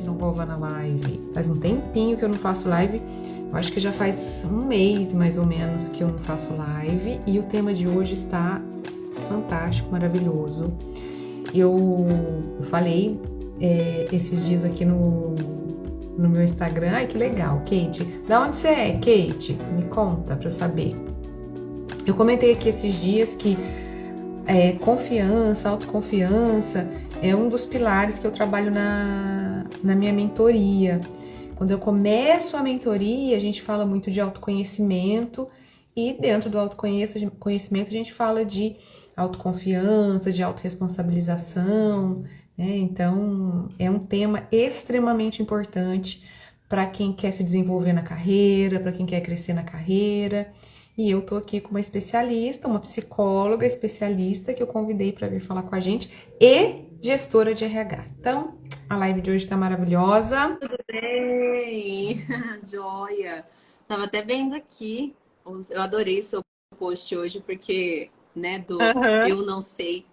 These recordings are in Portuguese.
nova na live. Faz um tempinho que eu não faço live. Eu acho que já faz um mês, mais ou menos, que eu não faço live. E o tema de hoje está fantástico, maravilhoso. Eu falei esses dias aqui no meu Instagram. Ai, que legal, Kate. Da onde você é, Kate? Me conta pra eu saber. Eu comentei aqui esses dias que confiança, autoconfiança é um dos pilares que eu trabalho na minha mentoria. Quando eu começo a mentoria, a gente fala muito de autoconhecimento e dentro do autoconhecimento a gente fala de autoconfiança, de autorresponsabilização, né? Então, é um tema extremamente importante para quem quer se desenvolver na carreira, para quem quer crescer na carreira. E eu tô aqui com uma especialista, uma psicóloga especialista que eu convidei para vir falar com a gente e gestora de RH. Então, a live de hoje tá maravilhosa. Tudo bem? Joia! Tava até vendo aqui, eu adorei o seu post hoje, porque, né, do Uhum. eu não sei,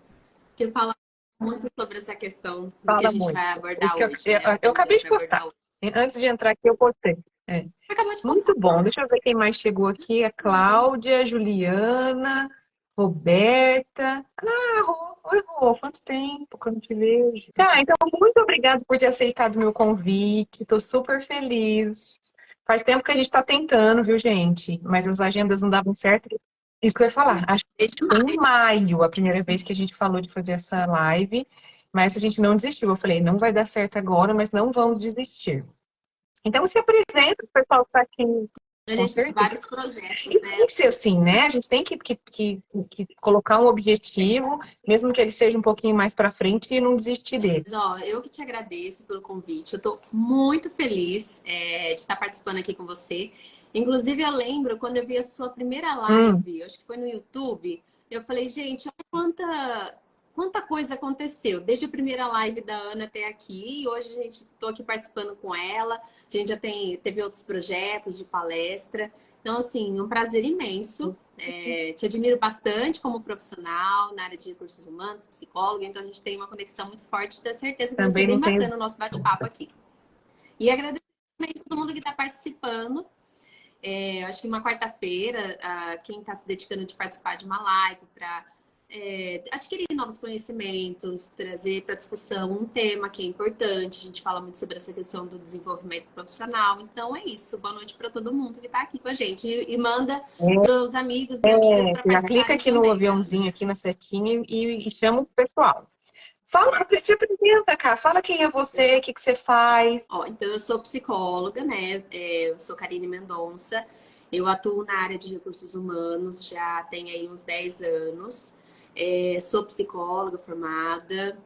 que fala muito sobre essa questão do que a Fala gente muito. vai O abordar que hoje, né? O eu tema que a acabei gente de vai abordar postar. hoje. Antes de entrar aqui, eu postei. É. Acabou de postar. Muito bom. Deixa eu ver quem mais chegou aqui. A Cláudia, Juliana, Roberta. Ah, Rô. Oi, Rô. Quanto tempo que eu não te vejo. Tá, então, muito obrigada por ter aceitado o meu convite. Tô super feliz. Faz tempo que a gente tá tentando, viu, gente? Mas as agendas não davam certo. Isso que eu ia falar. Acho que Desde foi em maio. maio, a primeira vez que a gente falou de fazer essa live. Mas a gente não desistiu. Eu falei, não vai dar certo agora, mas não vamos desistir. Então, se apresenta, o pessoal que está aqui, A com gente tem certeza. vários projetos, E tem né? que ser assim, né? A gente tem que colocar um objetivo, mesmo que ele seja um pouquinho mais para frente, e não desistir dele. Mas, ó, eu que te agradeço pelo convite. Eu tô muito feliz, de estar participando aqui com você. Inclusive, eu lembro quando eu vi a sua primeira Hum, live, acho que foi no YouTube, eu falei, gente, olha quanta coisa aconteceu. Desde a primeira live da Ana até aqui, e hoje a gente tô aqui participando com ela. A gente já teve outros projetos de palestra. Então, assim, um prazer imenso. Te admiro bastante como profissional na área de recursos humanos, psicóloga, então a gente tem uma conexão muito forte. Tenho certeza que vai ser também bem não tenho bacana o nosso bate-papo dúvida. aqui. E agradeço também a todo mundo que está participando. Acho que uma quarta-feira, quem está se dedicando de participar de uma live para adquirir novos conhecimentos, trazer para discussão um tema que é importante. A gente fala muito sobre essa questão do desenvolvimento profissional. Então é isso. Boa noite para todo mundo que está aqui com a gente. E manda para os amigos e amigas para Já clica participarem aqui no também, Ana. aviãozinho, aqui na setinha e chama o pessoal. Fala, se apresenta, cara. Fala quem é você, o Deixa. que que você faz. Ó, então, eu sou psicóloga, né? Eu sou Karine Mendonça. Eu atuo na área de recursos humanos já tem aí uns 10 anos. Sou psicóloga formada.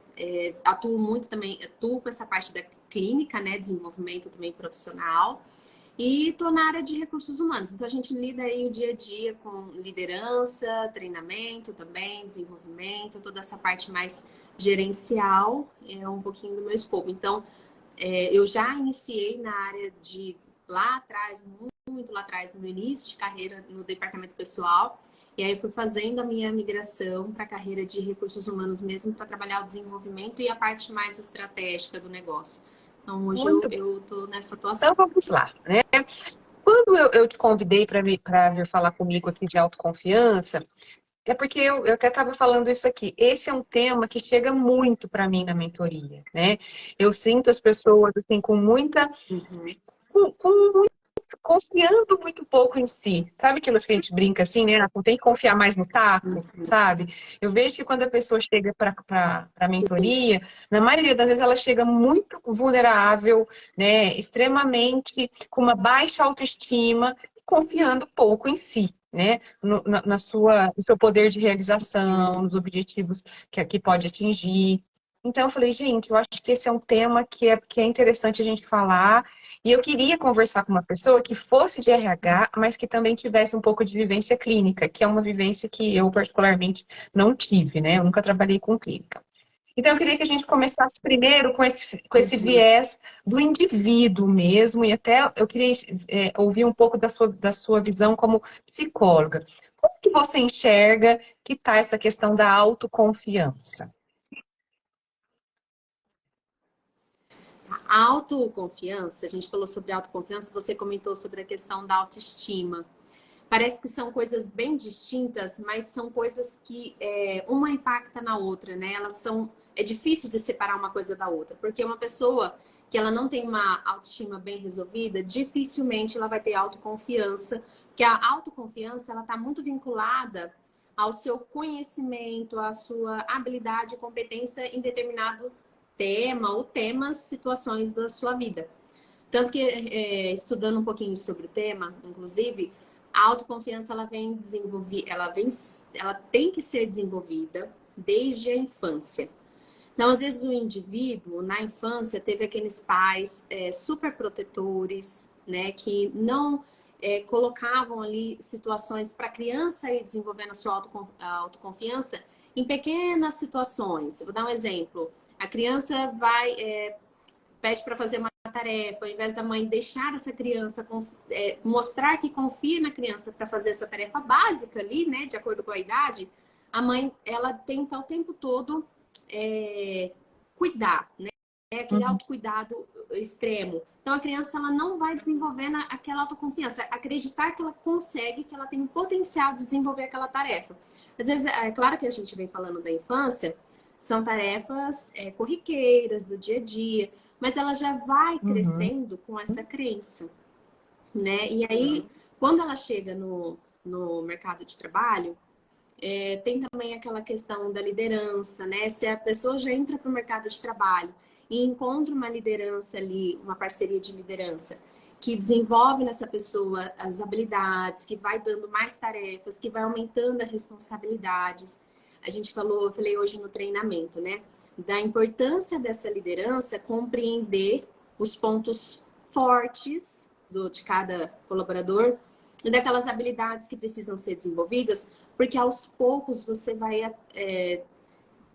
Atuo muito também, atuo com essa parte da clínica, né? Desenvolvimento também profissional. E estou na área de recursos humanos. Então, a gente lida aí o dia a dia com liderança, treinamento também, desenvolvimento, toda essa parte mais gerencial é um pouquinho do meu escopo. Então, eu já iniciei na área de lá atrás, muito lá atrás, no início de carreira no departamento pessoal. E aí fui fazendo a minha migração para a carreira de recursos humanos mesmo, para trabalhar o desenvolvimento e a parte mais estratégica do negócio. Então hoje Muito bom. eu tô nessa Então atuação. vamos lá, né? Quando eu te convidei para vir falar comigo aqui de autoconfiança, é porque eu até estava falando isso aqui. Esse é um tema que chega muito para mim na mentoria, né? Eu sinto as pessoas assim com muita, Uhum. com confiando muito pouco em si. Sabe aquilo que a gente brinca assim, né? Não tem que confiar mais no taco, sabe? Eu vejo que quando a pessoa chega para a mentoria, na maioria das vezes ela chega muito vulnerável, né? Extremamente com uma baixa autoestima, confiando pouco em si. Né? No seu poder de realização, nos objetivos que pode atingir. Então, eu falei, gente, eu acho que esse é um tema que é interessante a gente falar, e eu queria conversar com uma pessoa que fosse de RH, mas que também tivesse um pouco de vivência clínica, que é uma vivência que eu particularmente não tive, né? Eu nunca trabalhei com clínica. Então, eu queria que a gente começasse primeiro com esse Uhum. viés do indivíduo mesmo, e até eu queria ouvir um pouco da sua visão como psicóloga. Como que você enxerga que está essa questão da autoconfiança? A autoconfiança, a gente falou sobre autoconfiança, você comentou sobre a questão da autoestima. Parece que são coisas bem distintas, mas são coisas que uma impacta na outra, né? Elas são, é difícil de separar uma coisa da outra, porque uma pessoa que ela não tem uma autoestima bem resolvida, dificilmente ela vai ter autoconfiança, porque a autoconfiança ela está muito vinculada ao seu conhecimento, à sua habilidade e competência em determinado tema ou temas, situações da sua vida. Tanto que, estudando um pouquinho sobre o tema, inclusive, a autoconfiança ela vem desenvolver, ela tem que ser desenvolvida desde a infância. Então, às vezes, o indivíduo, na infância, teve aqueles pais super protetores, né, que não colocavam ali situações para a criança ir desenvolvendo a sua autoconfiança em pequenas situações. Eu vou dar um exemplo. A criança pede para fazer uma tarefa, ao invés da mãe deixar essa criança, mostrar que confia na criança para fazer essa tarefa básica ali, né, de acordo com a idade, a mãe, ela tenta o tempo todo cuidar, né, aquele autocuidado extremo. Então, a criança, ela não vai desenvolvendo aquela autoconfiança, acreditar que ela consegue, que ela tem o potencial de desenvolver aquela tarefa. Às vezes, é claro que a gente vem falando da infância, são tarefas corriqueiras do dia a dia, mas ela já vai crescendo com essa crença, né? E aí, quando ela chega no mercado de trabalho, tem também aquela questão da liderança, né? Se a pessoa já entra para o mercado de trabalho e encontra uma liderança ali, uma parceria de liderança, que desenvolve nessa pessoa as habilidades, que vai dando mais tarefas, que vai aumentando as responsabilidades. Eu falei hoje no treinamento, né? Da importância dessa liderança compreender os pontos fortes de cada colaborador e daquelas habilidades que precisam ser desenvolvidas, porque aos poucos você vai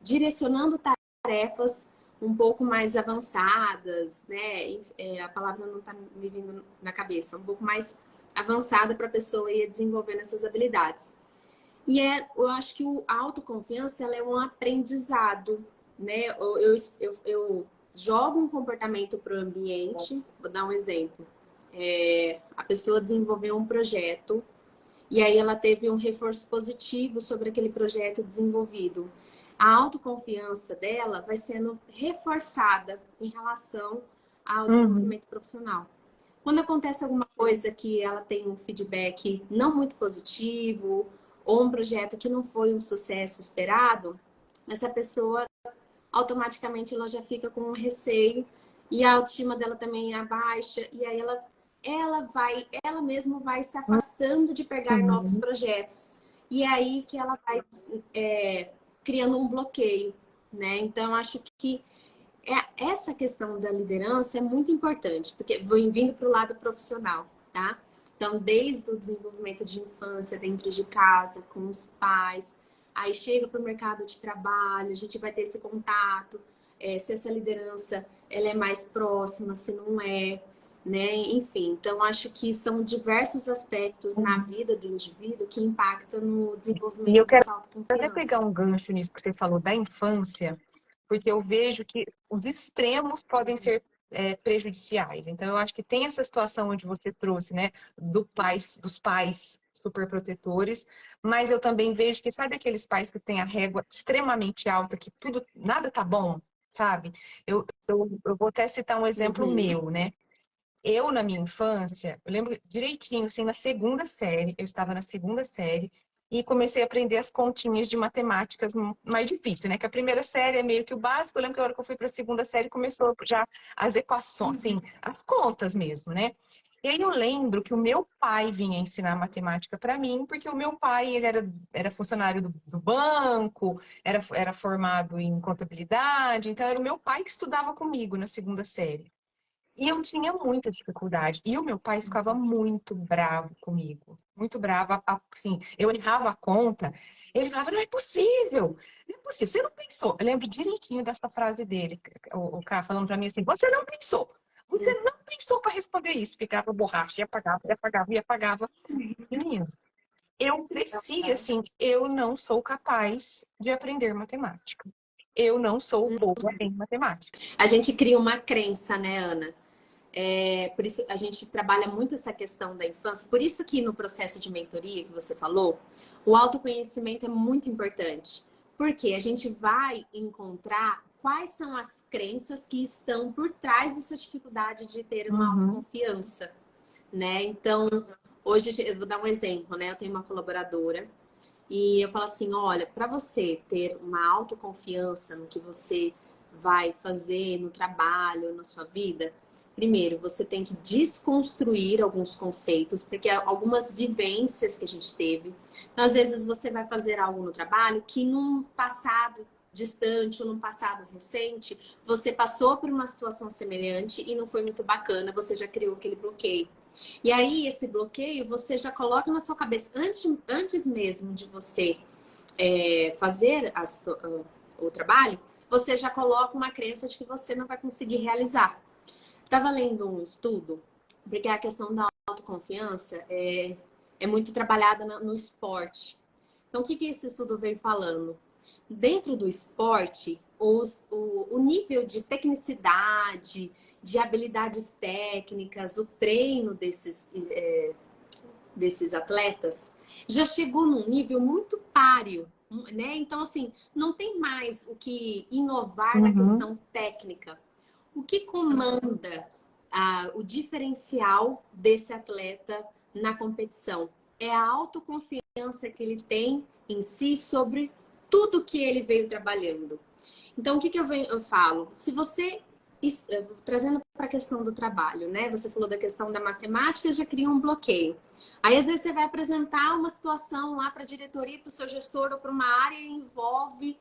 direcionando tarefas um pouco mais avançadas, né? A palavra não está me vindo na cabeça, um pouco mais avançada para a pessoa ir desenvolvendo essas habilidades. E eu acho que a autoconfiança ela é um aprendizado, né? Eu jogo um comportamento para o ambiente, vou dar um exemplo. A pessoa desenvolveu um projeto e aí ela teve um reforço positivo sobre aquele projeto desenvolvido. A autoconfiança dela vai sendo reforçada em relação ao desenvolvimento profissional. Quando acontece alguma coisa que ela tem um feedback não muito positivo, ou um projeto que não foi um sucesso esperado, essa pessoa automaticamente ela já fica com um receio e a autoestima dela também abaixa e aí ela mesma vai se afastando de pegar novos projetos. E é aí que ela vai criando um bloqueio, né? Então, acho que essa questão da liderança é muito importante, porque vou vindo para o lado profissional, tá? Então, desde o desenvolvimento de infância, dentro de casa, com os pais, aí chega para o mercado de trabalho, a gente vai ter esse contato, se essa liderança ela é mais próxima, se não é, né? Enfim, então acho que são diversos aspectos na vida do indivíduo que impactam no E desenvolvimento eu quero dessa até autoconfiança. pegar um gancho nisso que você falou da infância, porque eu vejo que os extremos podem ser prejudiciais. Então, eu acho que tem essa situação onde você trouxe, né, dos pais superprotetores, mas eu também vejo que, sabe aqueles pais que têm a régua extremamente alta, que tudo, nada tá bom, sabe? Eu vou até citar um exemplo meu, né? Eu, na minha infância, eu lembro direitinho, assim, na segunda série, eu estava na segunda série e comecei a aprender as continhas de matemáticas mais difícil, né? Que a primeira série é meio que o básico. Eu lembro que a hora que eu fui para a segunda série começou já as equações, assim, as contas mesmo, né? E aí eu lembro que o meu pai vinha ensinar matemática para mim, porque o meu pai, ele era funcionário do banco, era formado em contabilidade, então era o meu pai que estudava comigo na segunda série. E eu tinha muita dificuldade. E o meu pai ficava muito bravo comigo. Muito bravo. Assim, eu errava a conta. Ele falava, não é possível. Não é possível. Você não pensou. Eu lembro direitinho dessa frase dele. O cara falando pra mim assim, você não pensou. Você não pensou para responder isso. Ficava borracha, e apagava, e apagava, e apagava. Menino, eu cresci assim, eu não sou capaz de aprender matemática. eu não sou boa em matemática. A gente cria uma crença, né, Ana? Por isso a gente trabalha muito essa questão da infância. Por isso que no processo de mentoria que você falou, o autoconhecimento é muito importante. Porque a gente vai encontrar quais são as crenças que estão por trás dessa dificuldade de ter uma autoconfiança, né? Então, hoje eu vou dar um exemplo, né? Eu tenho uma colaboradora e eu falo assim, olha, para você ter uma autoconfiança no que você vai fazer no trabalho, na sua vida, primeiro, você tem que desconstruir alguns conceitos, porque algumas vivências que a gente teve. Então, às vezes você vai fazer algo no trabalho que num passado distante ou num passado recente, você passou por uma situação semelhante e não foi muito bacana, você já criou aquele bloqueio. E aí, esse bloqueio, você já coloca na sua cabeça, antes mesmo de você fazer o trabalho, você já coloca uma crença de que você não vai conseguir realizar. Estava lendo um estudo, porque a questão da autoconfiança é muito trabalhada no esporte. Então, o que esse estudo veio falando? Dentro do esporte, o nível de tecnicidade, de habilidades técnicas, o treino desses atletas já chegou num nível muito páreo, né? Então, assim, não tem mais o que inovar na questão técnica. O que comanda o diferencial desse atleta na competição? É a autoconfiança que ele tem em si sobre tudo que ele veio trabalhando. Então, o que eu falo? Se você, trazendo para a questão do trabalho, né? Você falou da questão da matemática, já cria um bloqueio. Aí, às vezes, você vai apresentar uma situação lá para a diretoria, para o seu gestor ou para uma área e envolve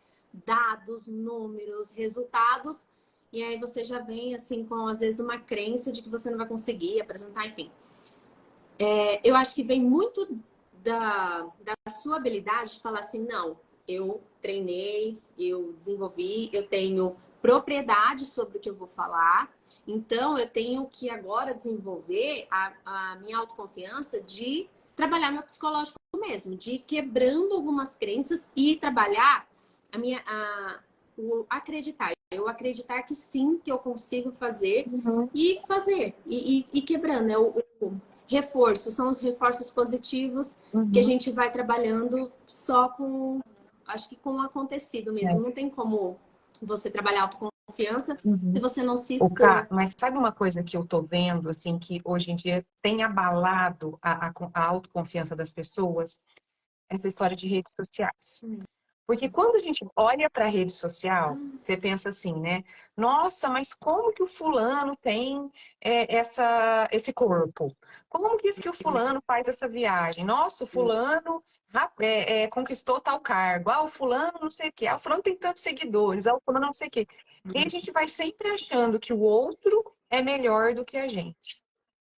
dados, números, resultados. E aí você já vem, assim, com, às vezes, uma crença de que você não vai conseguir apresentar, enfim. Eu acho que vem muito da sua habilidade de falar assim, não, eu treinei, eu desenvolvi, eu tenho propriedade sobre o que eu vou falar, então eu tenho que agora desenvolver a minha autoconfiança de trabalhar meu psicológico mesmo, de ir quebrando algumas crenças e trabalhar o acreditar. Eu acreditar que sim, que eu consigo fazer e fazer, e quebrando. Reforço, são os reforços positivos que a gente vai trabalhando só com, acho que com o acontecido mesmo. Não tem como você trabalhar autoconfiança se você não se expor. Mas sabe uma coisa que eu tô vendo, assim, que hoje em dia tem abalado a autoconfiança das pessoas? Essa história de redes sociais. Porque quando a gente olha para a rede social, você pensa assim, né? Nossa, mas como que o fulano tem esse corpo? Como que o fulano faz essa viagem? Nossa, o fulano conquistou tal cargo. Ah, o fulano não sei o quê. Ah, o fulano tem tantos seguidores. Ah, o fulano não sei o quê. E a gente vai sempre achando que o outro é melhor do que a gente.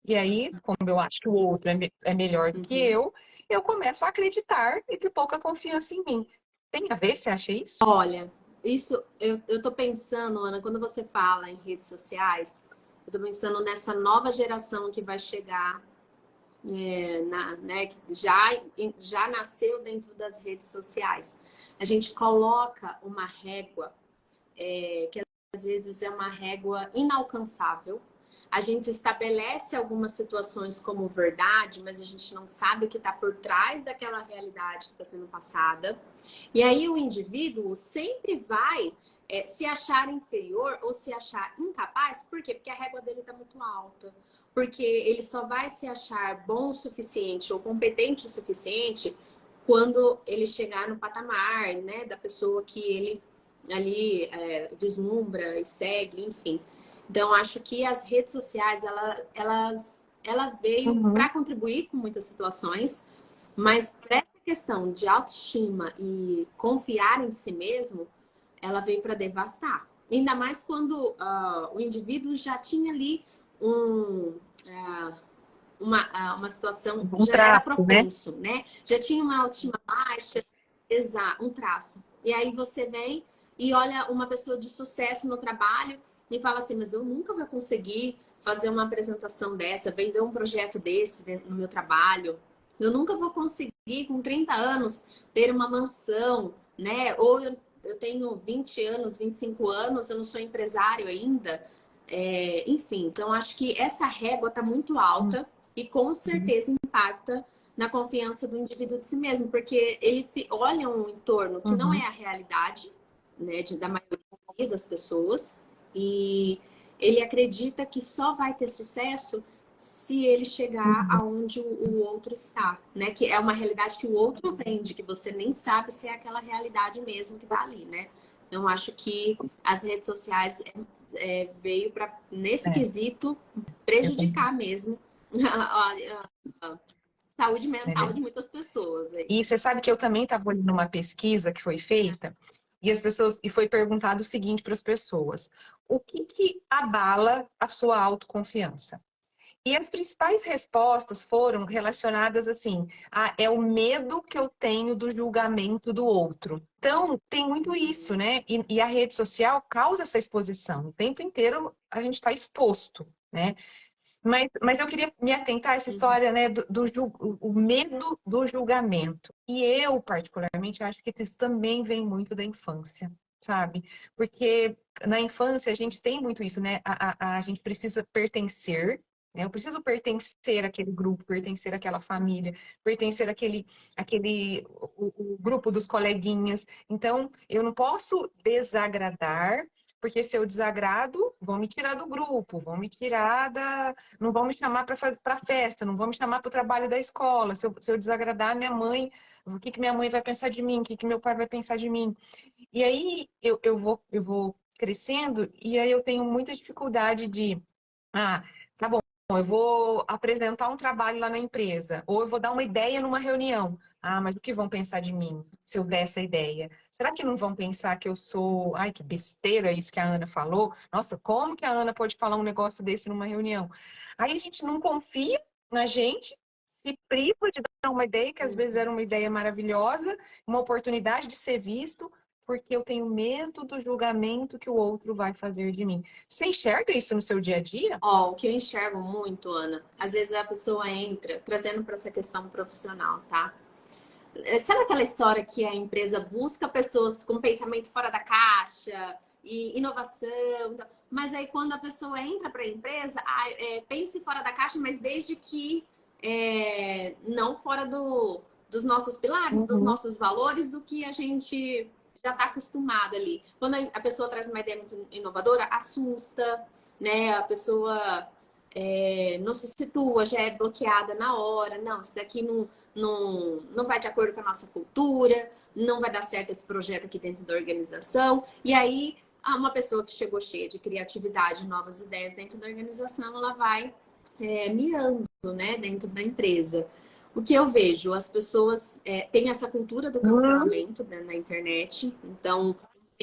E aí, como eu acho que o outro é melhor do que eu começo a acreditar e ter pouca confiança em mim. Tem a ver, você acha isso? Olha, isso eu tô pensando, Ana, quando você fala em redes sociais, eu tô pensando nessa nova geração que vai chegar, né, que já nasceu dentro das redes sociais. A gente coloca uma régua, que às vezes é uma régua inalcançável. A gente estabelece algumas situações como verdade, mas a gente não sabe o que está por trás daquela realidade que está sendo passada. E aí o indivíduo sempre vai se achar inferior ou se achar incapaz. Por quê? Porque a régua dele está muito alta. Porque ele só vai se achar bom o suficiente ou competente o suficiente quando ele chegar no patamar, né, da pessoa que ele ali vislumbra e segue, enfim. Então, acho que as redes sociais, ela veio para contribuir com muitas situações, mas para essa questão de autoestima e confiar em si mesmo, ela veio para devastar. Ainda mais quando o indivíduo já tinha ali uma situação, já era propenso, né? Já tinha uma autoestima baixa, um traço. E aí você vem e olha uma pessoa de sucesso no trabalho e fala assim, mas eu nunca vou conseguir fazer uma apresentação dessa, vender um projeto desse no meu trabalho. Eu nunca vou conseguir, com 30 anos, ter uma mansão, né? Ou eu tenho 20 anos, 25 anos, eu não sou empresário ainda. Enfim, então acho que essa régua está muito alta e com certeza impacta na confiança do indivíduo de si mesmo, porque ele olha um entorno que não é a realidade, né, da maioria das pessoas, e ele acredita que só vai ter sucesso se ele chegar aonde o outro está, né? Que é uma realidade que o outro vende, que você nem sabe se é aquela realidade mesmo que está ali, né? Eu acho que as redes sociais veio para, nesse quesito, prejudicar mesmo a saúde mental de muitas pessoas. E você sabe que eu também estava olhando uma pesquisa que foi feita e as pessoas e foi perguntado o seguinte para as pessoas: o que abala a sua autoconfiança? E as principais respostas foram relacionadas assim, é o medo que eu tenho do julgamento do outro. Então, tem muito isso, né? E a rede social causa essa exposição. O tempo inteiro a gente está exposto, né? Mas eu queria me atentar a essa história, né, o medo do julgamento. E eu, particularmente, acho que isso também vem muito da infância, sabe? Porque na infância a gente tem muito isso, né? A gente precisa pertencer, né? Eu preciso pertencer àquele grupo, pertencer àquela família, pertencer o grupo dos coleguinhas. Então, eu não posso desagradar, porque se eu desagrado, vão me tirar do grupo, vão me tirar não vão me chamar para festa, não vão me chamar para o trabalho da escola. Se eu desagradar minha mãe, o que minha mãe vai pensar de mim? O que meu pai vai pensar de mim? E aí eu vou crescendo e aí eu tenho muita dificuldade de, tá bom, eu vou apresentar um trabalho lá na empresa, ou eu vou dar uma ideia numa reunião. Mas o que vão pensar de mim se eu der essa ideia? Será que não vão pensar que eu sou... Ai, que besteira isso que a Ana falou. Nossa, como que a Ana pode falar um negócio desse numa reunião? Aí a gente não confia na gente, se priva de dar uma ideia, que às vezes era uma ideia maravilhosa, uma oportunidade de ser visto, porque eu tenho medo do julgamento que o outro vai fazer de mim. Você enxerga isso no seu dia a dia? O que eu enxergo muito, Ana, às vezes a pessoa entra, trazendo para essa questão profissional, tá? Sabe aquela história que a empresa busca pessoas com pensamento fora da caixa e inovação? Mas aí quando a pessoa entra para a empresa, pense fora da caixa, mas desde que não fora dos nossos pilares, dos nossos valores, do que a gente já está acostumado ali. Quando a pessoa traz uma ideia muito inovadora, assusta, né? A pessoa não se situa, já é bloqueada na hora. Não, isso daqui não vai de acordo com a nossa cultura, não vai dar certo esse projeto aqui dentro da organização. E aí, uma pessoa que chegou cheia de criatividade, novas ideias dentro da organização, ela vai miando, né, dentro da empresa. O que eu vejo, as pessoas têm essa cultura do cancelamento, né, na internet, então,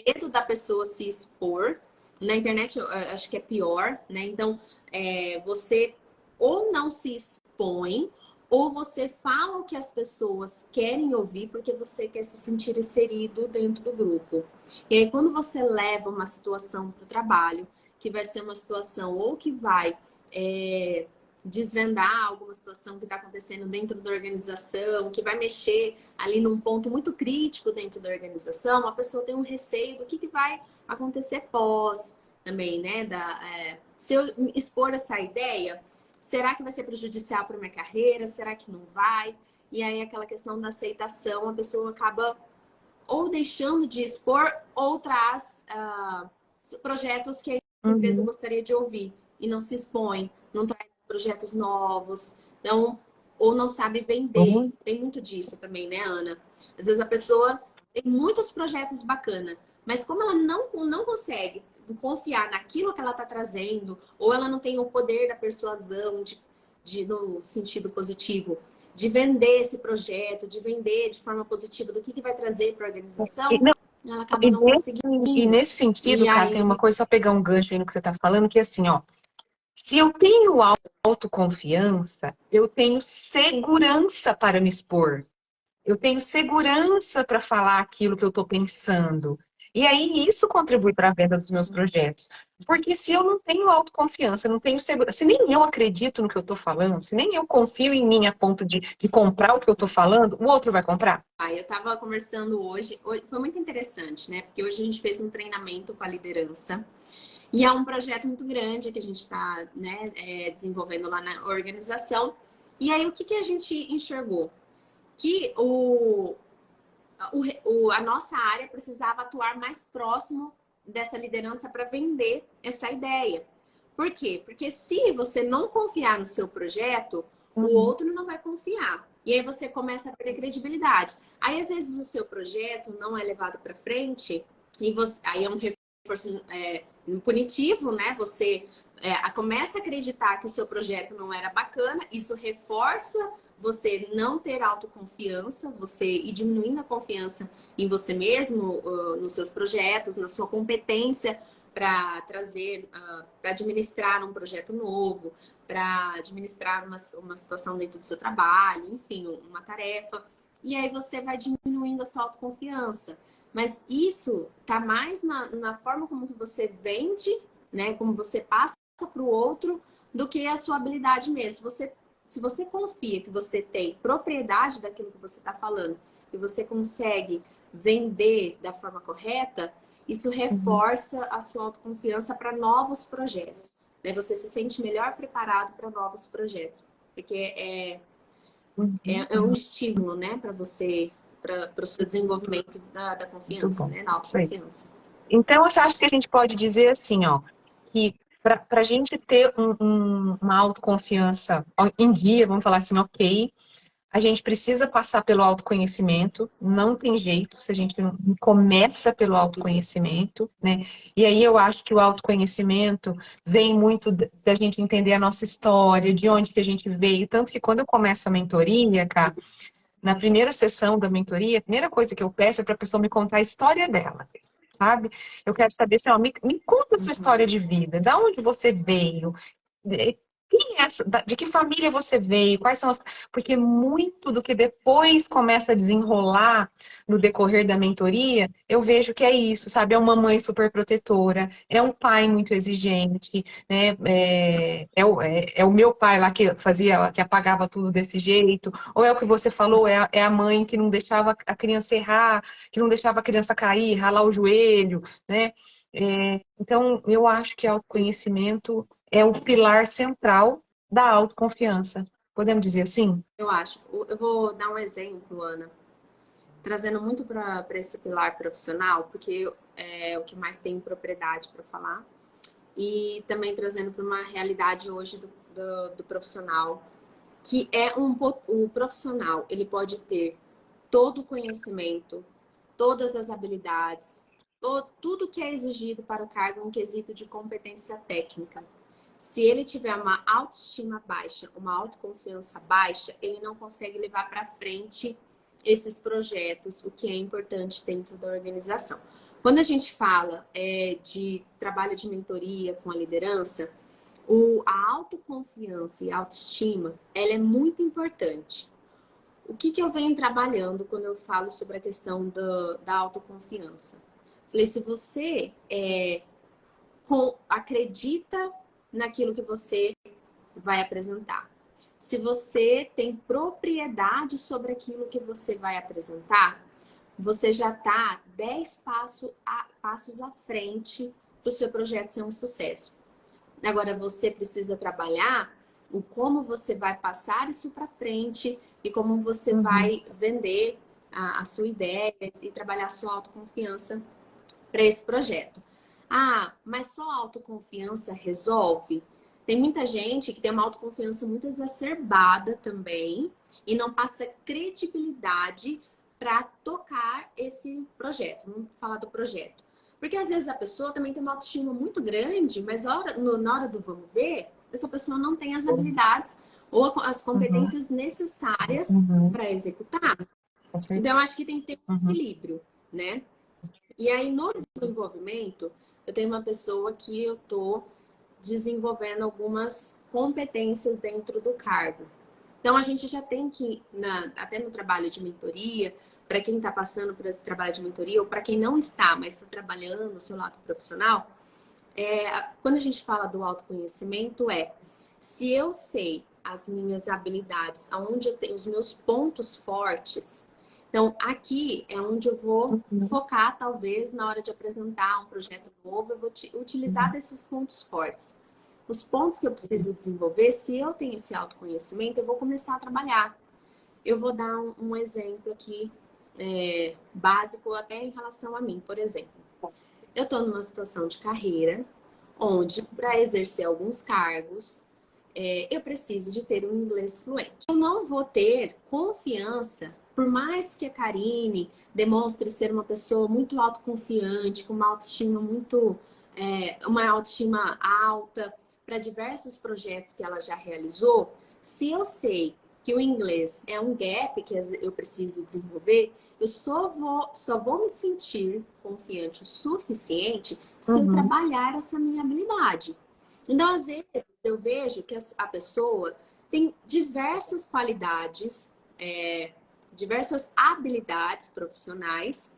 medo da pessoa se expor. Na internet, eu acho que é pior, né? Então, você ou não se expõe, ou você fala o que as pessoas querem ouvir porque você quer se sentir inserido dentro do grupo. E aí, quando você leva uma situação para o trabalho, que vai ser uma situação ou que vai desvendar alguma situação que está acontecendo dentro da organização, que vai mexer ali num ponto muito crítico dentro da organização, a pessoa tem um receio do que vai acontecer pós também, né? Se eu expor essa ideia, será que vai ser prejudicial para minha carreira? Será que não vai? E aí aquela questão da aceitação, a pessoa acaba ou deixando de expor ou traz projetos que a empresa gostaria de ouvir e não se expõe, não traz projetos novos, então, ou não sabe vender. Tem muito disso também, né, Ana? Às vezes a pessoa tem muitos projetos bacanas, mas como ela não consegue confiar naquilo que ela está trazendo, ou ela não tem o poder da persuasão no sentido positivo, de vender esse projeto, de vender de forma positiva do que vai trazer para a organização, ela acaba não conseguindo. E nesse sentido, cara, tem uma coisa, só pegar um gancho aí no que você está falando, que é assim, ó, se eu tenho autoconfiança, eu tenho segurança para me expor. Eu tenho segurança para falar aquilo que eu estou pensando. E aí isso contribui para a venda dos meus projetos. Porque se eu não tenho autoconfiança, não tenho segurança, se nem eu acredito no que eu estou falando, se nem eu confio em mim a ponto de comprar o que eu estou falando, o outro vai comprar? Eu estava conversando hoje, foi muito interessante, né? Porque hoje a gente fez um treinamento com a liderança e é um projeto muito grande que a gente está, né, desenvolvendo lá na organização. E aí, o que a gente enxergou? Que a nossa área precisava atuar mais próximo dessa liderança para vender essa ideia. Por quê? Porque se você não confiar no seu projeto, o outro não vai confiar. E aí você começa a perder credibilidade. Aí, às vezes, o seu projeto não é levado para frente, e aí é um reforço punitivo, né? Você começa a acreditar que o seu projeto não era bacana, isso reforça você não ter autoconfiança, você ir diminuindo a confiança em você mesmo, nos seus projetos, na sua competência para trazer, para administrar um projeto novo, para administrar uma situação dentro do seu trabalho, enfim, uma tarefa. E aí você vai diminuindo a sua autoconfiança. Mas isso tá mais na forma como que você vende, né? Como você passa para o outro, do que a sua habilidade mesmo. Se você confia que você tem propriedade daquilo que você está falando e você consegue vender da forma correta, isso reforça a sua autoconfiança para novos projetos. Né? Você se sente melhor preparado para novos projetos. Porque é um estímulo, né, para você, para o seu desenvolvimento da Muito confiança, bom. né? Na Isso aí. autoconfiança. Então, você acha que a gente pode dizer assim, ó, que para a gente ter uma autoconfiança em dia, vamos falar assim, ok, a gente precisa passar pelo autoconhecimento, não tem jeito se a gente não começa pelo autoconhecimento, né? E aí eu acho que o autoconhecimento vem muito da gente entender a nossa história, de onde que a gente veio, tanto que quando eu começo a mentoria, cara, na primeira sessão da mentoria, a primeira coisa que eu peço é para a pessoa me contar a história dela, sabe? Eu quero saber assim, ó, me conta a sua história de vida, da onde você veio, quem é essa, de que família você veio, quais são as... Porque muito do que depois começa a desenrolar no decorrer da mentoria, eu vejo que é isso, sabe? É uma mãe super protetora, é um pai muito exigente, né? É o meu pai lá que fazia, que apagava tudo desse jeito, ou é o que você falou, é a mãe que não deixava a criança errar, que não deixava a criança cair, ralar o joelho, né? Então, eu acho que autoconhecimento é o pilar central da autoconfiança. Podemos dizer assim? Eu acho. Eu vou dar um exemplo, Ana, trazendo muito para esse pilar profissional, porque é o que mais tem propriedade para falar, e também trazendo para uma realidade hoje do profissional, que é o profissional, ele pode ter todo o conhecimento, todas as habilidades, tudo que é exigido para o cargo, um quesito de competência técnica. Se ele tiver uma autoestima baixa, uma autoconfiança baixa, ele não consegue levar para frente esses projetos, o que é importante dentro da organização. Quando a gente fala de trabalho de mentoria com a liderança, a autoconfiança e a autoestima, ela é muito importante. O que eu venho trabalhando quando eu falo sobre a questão da autoconfiança? Falei, se você acredita naquilo que você vai apresentar, se você tem propriedade sobre aquilo que você vai apresentar, você já está 10 passos à frente para o seu projeto ser um sucesso. Agora, você precisa trabalhar o como você vai passar isso para frente e como você vai vender a sua ideia e trabalhar a sua autoconfiança para esse projeto. Ah, mas só a autoconfiança resolve? Tem muita gente que tem uma autoconfiança muito exacerbada também e não passa credibilidade para tocar esse projeto. Vamos falar do projeto. Porque às vezes a pessoa também tem uma autoestima muito grande, mas na hora do vamos ver, essa pessoa não tem as habilidades ou as competências necessárias para executar. Então, eu acho que tem que ter um equilíbrio, né? E aí, no desenvolvimento, eu tenho uma pessoa que eu estou desenvolvendo algumas competências dentro do cargo. Então, a gente já tem que, até no trabalho de mentoria, para quem está passando por esse trabalho de mentoria, ou para quem não está, mas está trabalhando no seu lado profissional, quando a gente fala do autoconhecimento, se eu sei as minhas habilidades, aonde eu tenho os meus pontos fortes, então aqui é onde eu vou focar, talvez, na hora de apresentar um projeto novo, eu vou utilizar desses pontos fortes. Os pontos que eu preciso desenvolver, se eu tenho esse autoconhecimento, eu vou começar a trabalhar. Eu vou dar um exemplo aqui, básico até em relação a mim, por exemplo. Eu estou numa situação de carreira onde, para exercer alguns cargos, eu preciso de ter um inglês fluente. Eu não vou ter confiança, por mais que a Karine demonstre ser uma pessoa muito autoconfiante, com uma autoestima uma autoestima alta, para diversos projetos que ela já realizou, se eu sei que o inglês é um gap que eu preciso desenvolver, eu só vou me sentir confiante o suficiente se eu trabalhar essa minha habilidade. Então, às vezes, eu vejo que a pessoa tem diversas qualidades, diversas habilidades profissionais,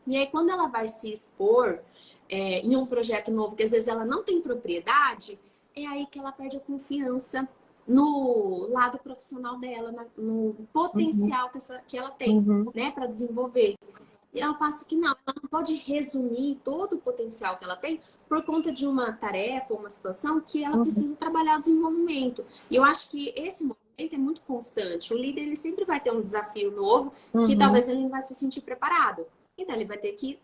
e aí quando ela vai se expor em um projeto novo, que às vezes ela não tem propriedade, é aí que ela perde a confiança no lado profissional dela, no potencial que ela tem, né, para desenvolver. E ao passo que não, ela não pode resumir todo o potencial que ela tem por conta de uma tarefa ou uma situação que ela precisa trabalhar o desenvolvimento. E eu acho que esse movimento é muito constante. O líder, ele sempre vai ter um desafio novo que talvez ele não vai se sentir preparado. Então, ele tem que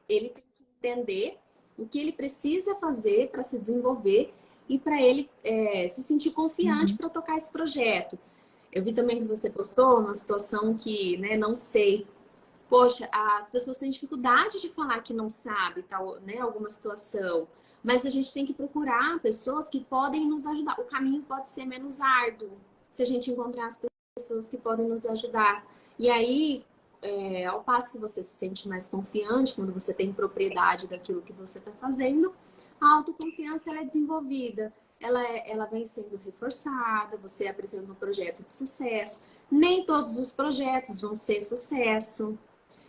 entender o que ele precisa fazer para se desenvolver e para ele se sentir confiante para tocar esse projeto. Eu vi também que você postou uma situação que, né, não sei. Poxa, as pessoas têm dificuldade de falar que não sabe, tal, né, alguma situação. Mas a gente tem que procurar pessoas que podem nos ajudar. O caminho pode ser menos árduo se a gente encontrar as pessoas que podem nos ajudar. E aí, ao passo que você se sente mais confiante, quando você tem propriedade daquilo que você está fazendo, a autoconfiança ela é desenvolvida. Ela vem sendo reforçada, você apresenta um projeto de sucesso. Nem todos os projetos vão ser sucesso.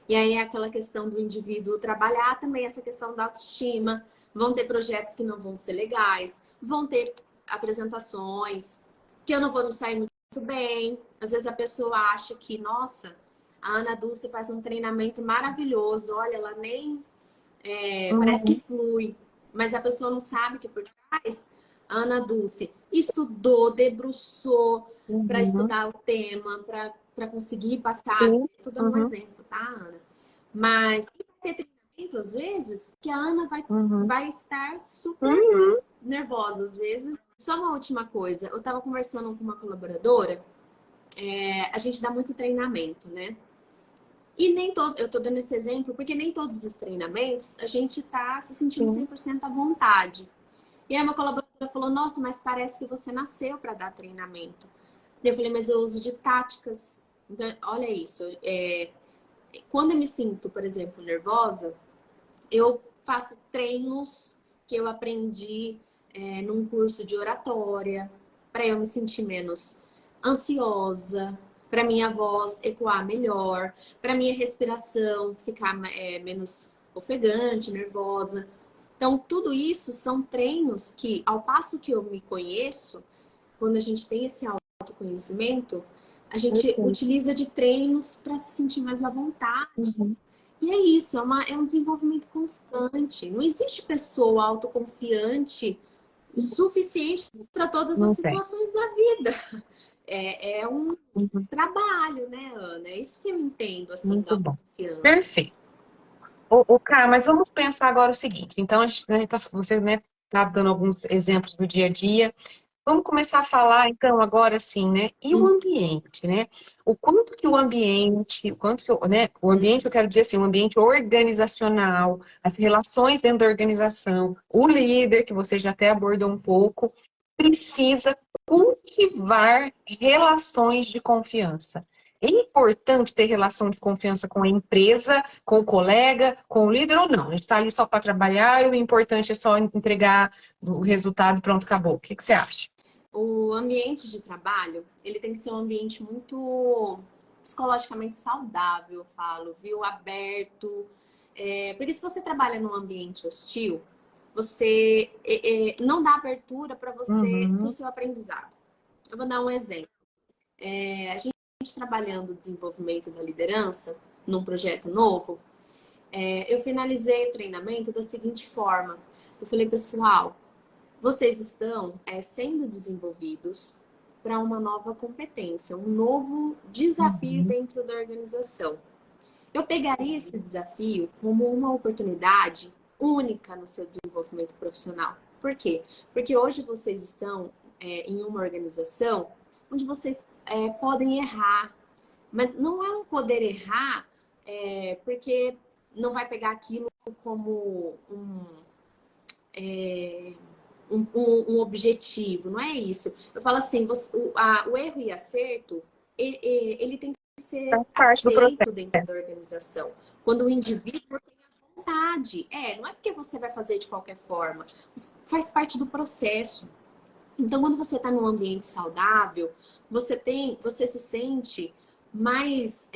E aí é aquela questão do indivíduo trabalhar também essa questão da autoestima. Vão ter projetos que não vão ser legais, vão ter apresentações que eu não vou me sair muito bem. Às vezes a pessoa acha que, nossa, a Ana Dulce faz um treinamento maravilhoso, olha, ela nem parece que flui, mas a pessoa não sabe que por trás a Ana Dulce estudou, debruçou para estudar o tema, para conseguir passar. Estou dando um exemplo, tá, Ana? Mas vai ter treinamento, às vezes, que a Ana vai estar super nervosa, às vezes. Só uma última coisa, eu estava conversando com uma colaboradora, a gente dá muito treinamento, né? E nem todo, eu tô dando esse exemplo porque nem todos os treinamentos a gente tá se sentindo 100% à vontade. E aí uma colaboradora falou, nossa, mas parece que você nasceu para dar treinamento. E eu falei, mas eu uso de táticas. Então, olha isso. Quando eu me sinto, por exemplo, nervosa, eu faço treinos que eu aprendi num curso de oratória, para eu me sentir menos ansiosa, para minha voz ecoar melhor, para minha respiração ficar menos ofegante, nervosa. Então, tudo isso são treinos que, ao passo que eu me conheço, quando a gente tem esse autoconhecimento, a gente utiliza de treinos para se sentir mais à vontade. E é isso, é um desenvolvimento constante. Não existe pessoa autoconfiante o suficiente para todas as situações da vida. É um trabalho, né, Ana? É isso que eu entendo, assim, da autoconfiança. Perfeito. Cá, mas vamos pensar agora o seguinte. Então, a gente, né, você, né, tá dando alguns exemplos do dia a dia. Vamos começar a falar, então, agora assim, né? E o ambiente, né? O quanto que o ambiente, né? O ambiente, eu quero dizer assim, o ambiente organizacional, as relações dentro da organização, o líder, que você já até abordou um pouco, precisa cultivar relações de confiança. É importante ter relação de confiança com a empresa, com o colega, com o líder ou não? A gente está ali só para trabalhar e o importante é só entregar o resultado e pronto, acabou. O que você acha? O ambiente de trabalho, ele tem que ser um ambiente muito psicologicamente saudável, eu falo, viu? Aberto. Porque se você trabalha num ambiente hostil, você não dá abertura para você, para o Uhum. seu aprendizado. Eu vou dar um exemplo. A gente trabalhando o desenvolvimento da liderança num projeto novo, eu finalizei o treinamento da seguinte forma. Eu falei, pessoal, vocês estão sendo desenvolvidos para uma nova competência, um novo desafio Uhum. dentro da organização. Eu pegaria esse desafio como uma oportunidade única no seu desenvolvimento profissional. Por quê? Porque hoje vocês estão em uma organização onde vocês podem errar, mas não é um poder errar porque não vai pegar aquilo como um objetivo, não é isso. Eu falo assim, o erro e acerto, ele tem que ser Faz parte do aceito processo. dentro da organização. Quando o indivíduo tem a vontade. Não é porque você vai fazer de qualquer forma. Faz parte do processo. Então, quando você está num ambiente saudável, você se sente mais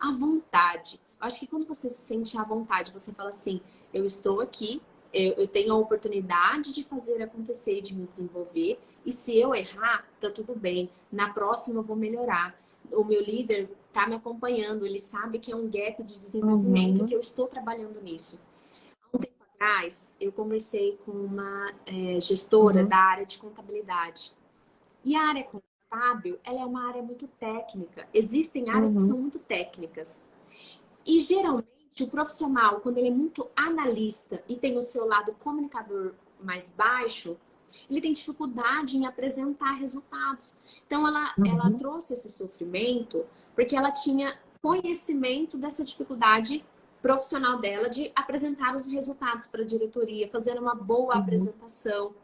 à vontade. Eu acho que quando você se sente à vontade, você fala assim, eu estou aqui, eu tenho a oportunidade de fazer acontecer, de me desenvolver, e se eu errar, tá tudo bem. Na próxima eu vou melhorar. O meu líder está me acompanhando, ele sabe que é um gap de desenvolvimento, que Uhum. eu estou trabalhando nisso. Um tempo atrás, eu conversei com uma gestora Uhum. da área de contabilidade. E a área contábil, ela é uma área muito técnica. Existem áreas que Uhum. são muito técnicas. E geralmente o profissional, quando ele é muito analista e tem o seu lado comunicador mais baixo, ele tem dificuldade em apresentar resultados. Então ela Uhum. trouxe esse sofrimento porque ela tinha conhecimento dessa dificuldade profissional dela de apresentar os resultados para a diretoria, fazer uma boa Uhum. apresentação.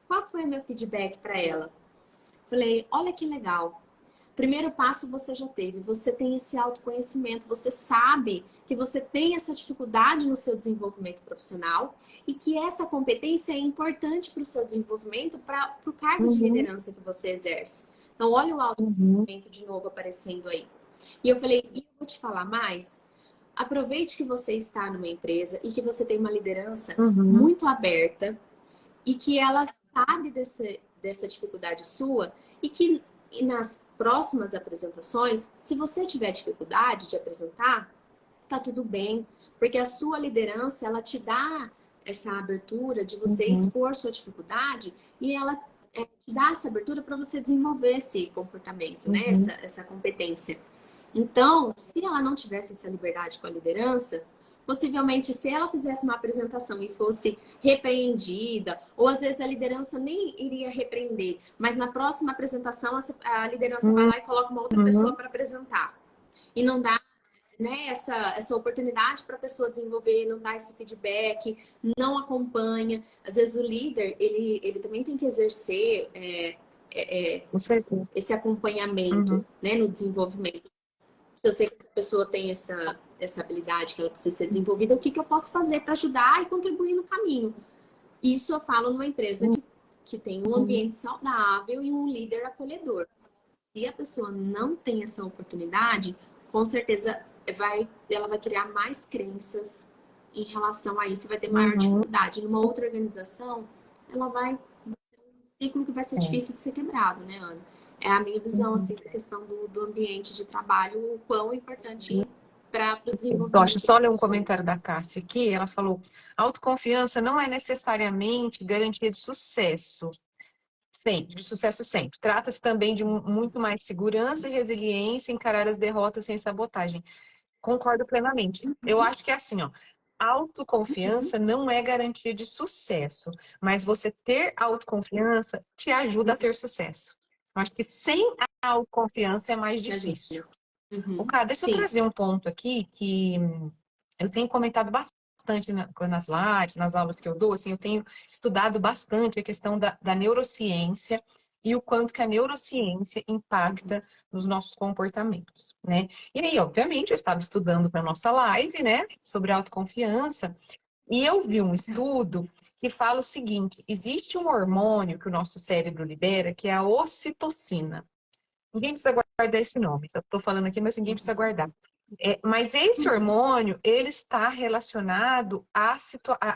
Qual foi o meu feedback para ela? Falei, olha que legal. Primeiro passo você já teve, você tem esse autoconhecimento, você sabe que você tem essa dificuldade no seu desenvolvimento profissional e que essa competência é importante para o seu desenvolvimento, para o cargo de Uhum. liderança que você exerce. Então, olha o Uhum. autoconhecimento de novo aparecendo aí. E eu falei, e eu vou te falar mais? Aproveite que você está numa empresa e que você tem uma liderança Uhum. muito aberta e que ela sabe dessa dificuldade sua e que nas próximas apresentações, se você tiver dificuldade de apresentar, tá tudo bem, porque a sua liderança, ela te dá essa abertura de você Uhum. expor sua dificuldade e ela te dá essa abertura para você desenvolver esse comportamento, né? Uhum. Essa competência. Então, se ela não tivesse essa liberdade com a liderança, possivelmente se ela fizesse uma apresentação e fosse repreendida, ou às vezes a liderança nem iria repreender, mas na próxima apresentação a liderança vai lá e coloca uma outra pessoa Uhum. para apresentar. E não dá, né, essa oportunidade para a pessoa desenvolver, não dá esse feedback, não acompanha. Às vezes o líder, ele também tem que exercer Com certeza. esse acompanhamento, Uhum. né, no desenvolvimento. Se eu sei que essa pessoa tem essa habilidade que ela precisa ser desenvolvida, o que eu posso fazer para ajudar e contribuir no caminho? Isso eu falo numa empresa que tem um Uhum. ambiente saudável e um líder acolhedor. Se a pessoa não tem essa oportunidade, com certeza ela vai criar mais crenças em relação a isso e vai ter maior Uhum. dificuldade. Numa outra organização, ela vai ter um ciclo que vai ser É. difícil de ser quebrado, né, Ana? É a minha visão, Uhum. assim, da questão do ambiente de trabalho, o quão importante para o Gosto desenvolvimento da só ler um pessoa. comentário da Cássia aqui. Ela falou: autoconfiança não é necessariamente garantia de sucesso. Sempre, de sucesso sempre. Trata-se também de muito mais segurança e resiliência em encarar as derrotas sem sabotagem. Concordo plenamente. Eu acho que é assim, ó. Autoconfiança não é garantia de sucesso, mas você ter autoconfiança te ajuda a ter sucesso. Eu acho que sem autoconfiança é mais Te difícil. ajuda. O Uhum. cara, deixa eu Sim. trazer um ponto aqui que eu tenho comentado bastante nas lives, nas aulas que eu dou, assim, eu tenho estudado bastante a questão da neurociência e o quanto que a neurociência impacta nos nossos comportamentos, né? E aí, obviamente, eu estava estudando para nossa live, né, sobre autoconfiança, e eu vi um estudo que fala o seguinte: existe um hormônio que o nosso cérebro libera, que é a ocitocina. Ninguém precisa guardar esse nome. Eu estou falando aqui, mas ninguém precisa guardar. Mas esse hormônio, ele está relacionado a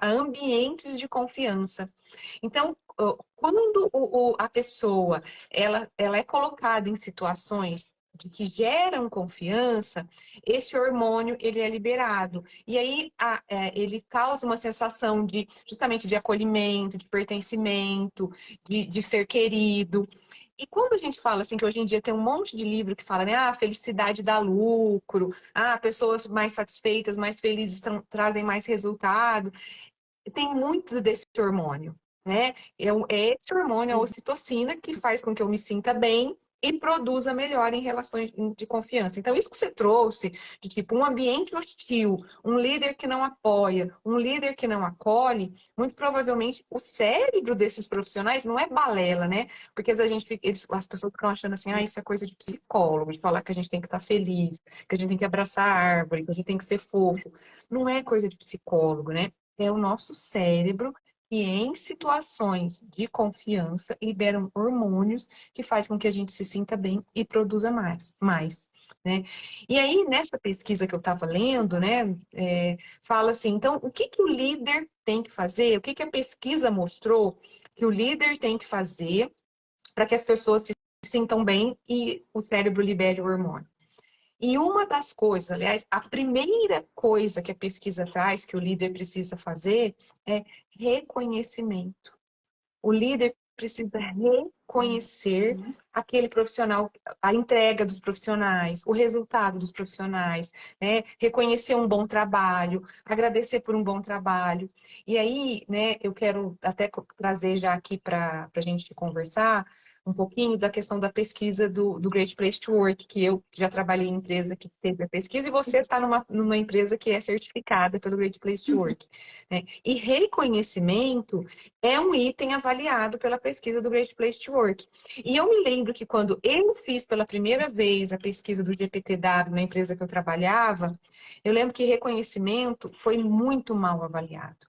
ambientes de confiança. Então, quando a pessoa ela é colocada em situações de que geram confiança, esse hormônio ele é liberado. E aí ele causa uma sensação de justamente de acolhimento, de pertencimento, de ser querido. E quando a gente fala assim, que hoje em dia tem um monte de livro que fala, né? Ah, felicidade dá lucro, pessoas mais satisfeitas, mais felizes trazem mais resultado. Tem muito desse hormônio, né? É esse hormônio, a ocitocina, que faz com que eu me sinta bem e produza melhor em relações de confiança. Então, isso que você trouxe, de tipo um ambiente hostil, um líder que não apoia, um líder que não acolhe, muito provavelmente o cérebro desses profissionais não é balela, né? Porque as pessoas ficam achando assim, isso é coisa de psicólogo, de falar que a gente tem que estar feliz, que a gente tem que abraçar a árvore, que a gente tem que ser fofo. Não é coisa de psicólogo, né? É o nosso cérebro que, em situações de confiança, liberam hormônios que faz com que a gente se sinta bem e produza mais, né? E aí, nessa pesquisa que eu estava lendo, né, fala assim, então, o que que o líder tem que fazer? O que que a pesquisa mostrou que o líder tem que fazer para que as pessoas se sintam bem e o cérebro libere o hormônio? E uma das coisas, aliás, a primeira coisa que a pesquisa traz, que o líder precisa fazer, é reconhecimento. O líder precisa reconhecer aquele profissional, a entrega dos profissionais, o resultado dos profissionais, né? Reconhecer um bom trabalho, agradecer por um bom trabalho. E aí, né, eu quero até trazer já aqui para a gente conversar um pouquinho da questão da pesquisa do Great Place to Work, que eu já trabalhei em empresa que teve a pesquisa, e você está numa empresa que é certificada pelo Great Place to Work, né? E reconhecimento é um item avaliado pela pesquisa do Great Place to Work. E eu me lembro que quando eu fiz pela primeira vez a pesquisa do GPTW na empresa que eu trabalhava, eu lembro que reconhecimento foi muito mal avaliado.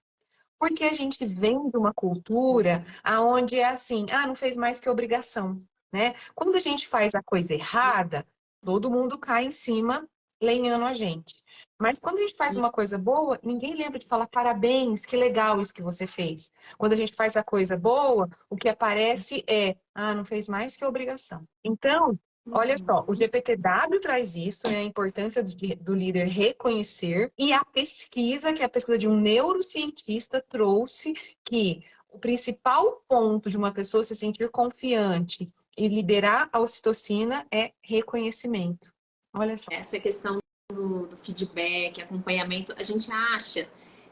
Porque a gente vem de uma cultura onde é assim, não fez mais que obrigação, né? Quando a gente faz a coisa errada, todo mundo cai em cima, lenhando a gente. Mas quando a gente faz uma coisa boa, ninguém lembra de falar parabéns, que legal isso que você fez. Quando a gente faz a coisa boa, o que aparece é, não fez mais que obrigação. Então, olha só, o GPTW traz isso, né, a importância do líder reconhecer, e a pesquisa, que é a pesquisa de um neurocientista, trouxe que o principal ponto de uma pessoa se sentir confiante e liberar a ocitocina é reconhecimento. Olha só. Essa questão do feedback, acompanhamento, a gente acha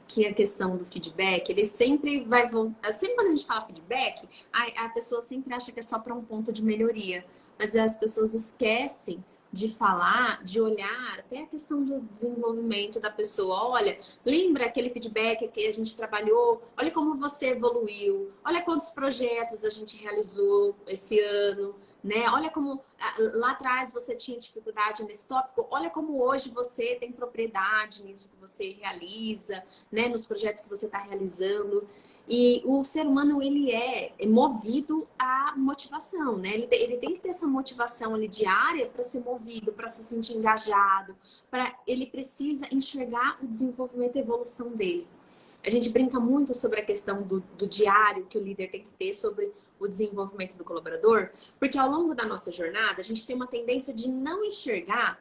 que a questão do feedback, ele sempre vai voltar. Sempre quando a gente fala feedback, a pessoa sempre acha que é só para um ponto de melhoria. Mas as pessoas esquecem de falar, de olhar até a questão do desenvolvimento da pessoa. Olha, lembra aquele feedback que a gente trabalhou? Olha como você evoluiu. Olha quantos projetos a gente realizou esse ano. Né? Olha como lá atrás você tinha dificuldade nesse tópico, olha como hoje você tem propriedade nisso que você realiza, né? Nos projetos que você está realizando. E o ser humano, ele é movido à motivação, né? Ele tem que ter essa motivação ali diária para ser movido, para se sentir engajado, ele precisa enxergar o desenvolvimento e a evolução dele. A gente brinca muito sobre a questão do diário que o líder tem que ter sobre o desenvolvimento do colaborador, porque ao longo da nossa jornada a gente tem uma tendência de não enxergar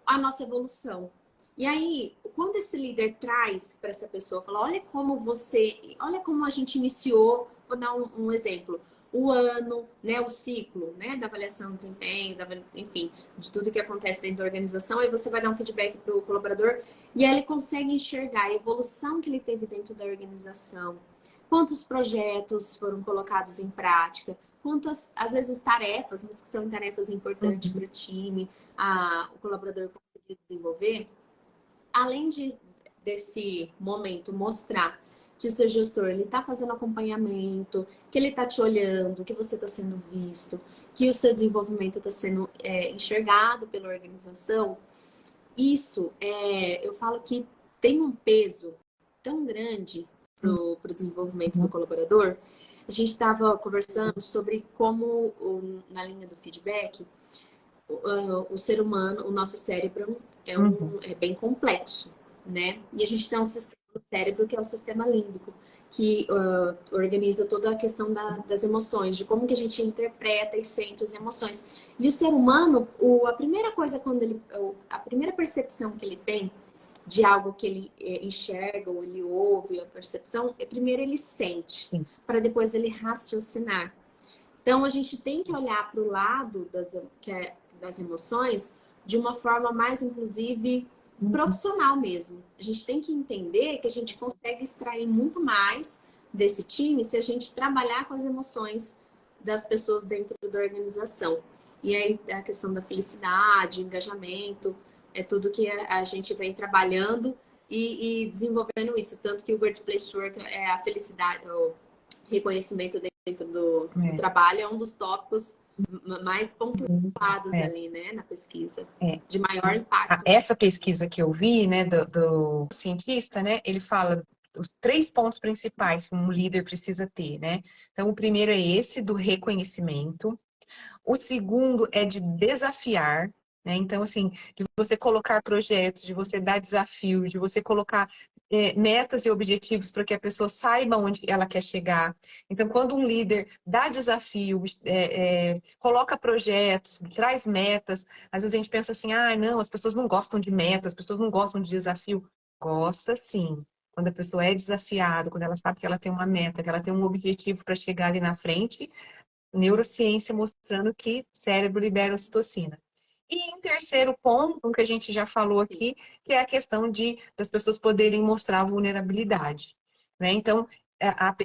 a nossa evolução. E aí, quando esse líder traz para essa pessoa, fala, olha como a gente iniciou, vou dar um exemplo, o ano, né, o ciclo, né, da avaliação de desempenho, enfim, de tudo que acontece dentro da organização, aí você vai dar um feedback para o colaborador e aí ele consegue enxergar a evolução que ele teve dentro da organização, quantos projetos foram colocados em prática, quantas, às vezes, tarefas, mas que são tarefas importantes para o time, o colaborador conseguiu desenvolver. Além desse momento mostrar que o seu gestor está fazendo acompanhamento, que ele está te olhando, que você está sendo visto, que o seu desenvolvimento está sendo enxergado pela organização, isso, eu falo que tem um peso tão grande para o desenvolvimento do colaborador. A gente estava conversando sobre como, na linha do feedback, o ser humano, o nosso cérebro é bem complexo, né? E a gente tem um sistema do cérebro que é o sistema límbico, que organiza toda a questão das emoções, de como que a gente interpreta e sente as emoções. E o ser humano, a primeira coisa a primeira percepção que ele tem de algo que ele enxerga ou ele ouve, a percepção, primeiro ele sente, para depois ele raciocinar. Então, a gente tem que olhar para o lado das emoções de uma forma mais, inclusive, profissional mesmo. A gente tem que entender que a gente consegue extrair muito mais desse time se a gente trabalhar com as emoções das pessoas dentro da organização. E aí, a questão da felicidade, engajamento, é tudo que a gente vem trabalhando e desenvolvendo isso. Tanto que o Great Place to Work é a felicidade, o reconhecimento dentro do trabalho, é um dos tópicos mais pontuados ali, né, na pesquisa, de maior impacto. Essa pesquisa que eu vi, né, do cientista, né, ele fala os 3 pontos principais que um líder precisa ter, né? Então, o primeiro é esse do reconhecimento. O segundo é de desafiar, né? Então, assim, de você colocar projetos, de você dar desafios, de você colocar metas e objetivos para que a pessoa saiba onde ela quer chegar. Então, quando um líder dá desafio, coloca projetos, traz metas, às vezes a gente pensa assim, ah, não, as pessoas não gostam de metas, as pessoas não gostam de desafio. Gosta sim. Quando a pessoa é desafiada, quando ela sabe que ela tem uma meta, que ela tem um objetivo para chegar ali na frente, neurociência mostrando que cérebro libera ocitocina. E em terceiro ponto, que a gente já falou aqui, que é a questão das pessoas poderem mostrar vulnerabilidade, né? Então,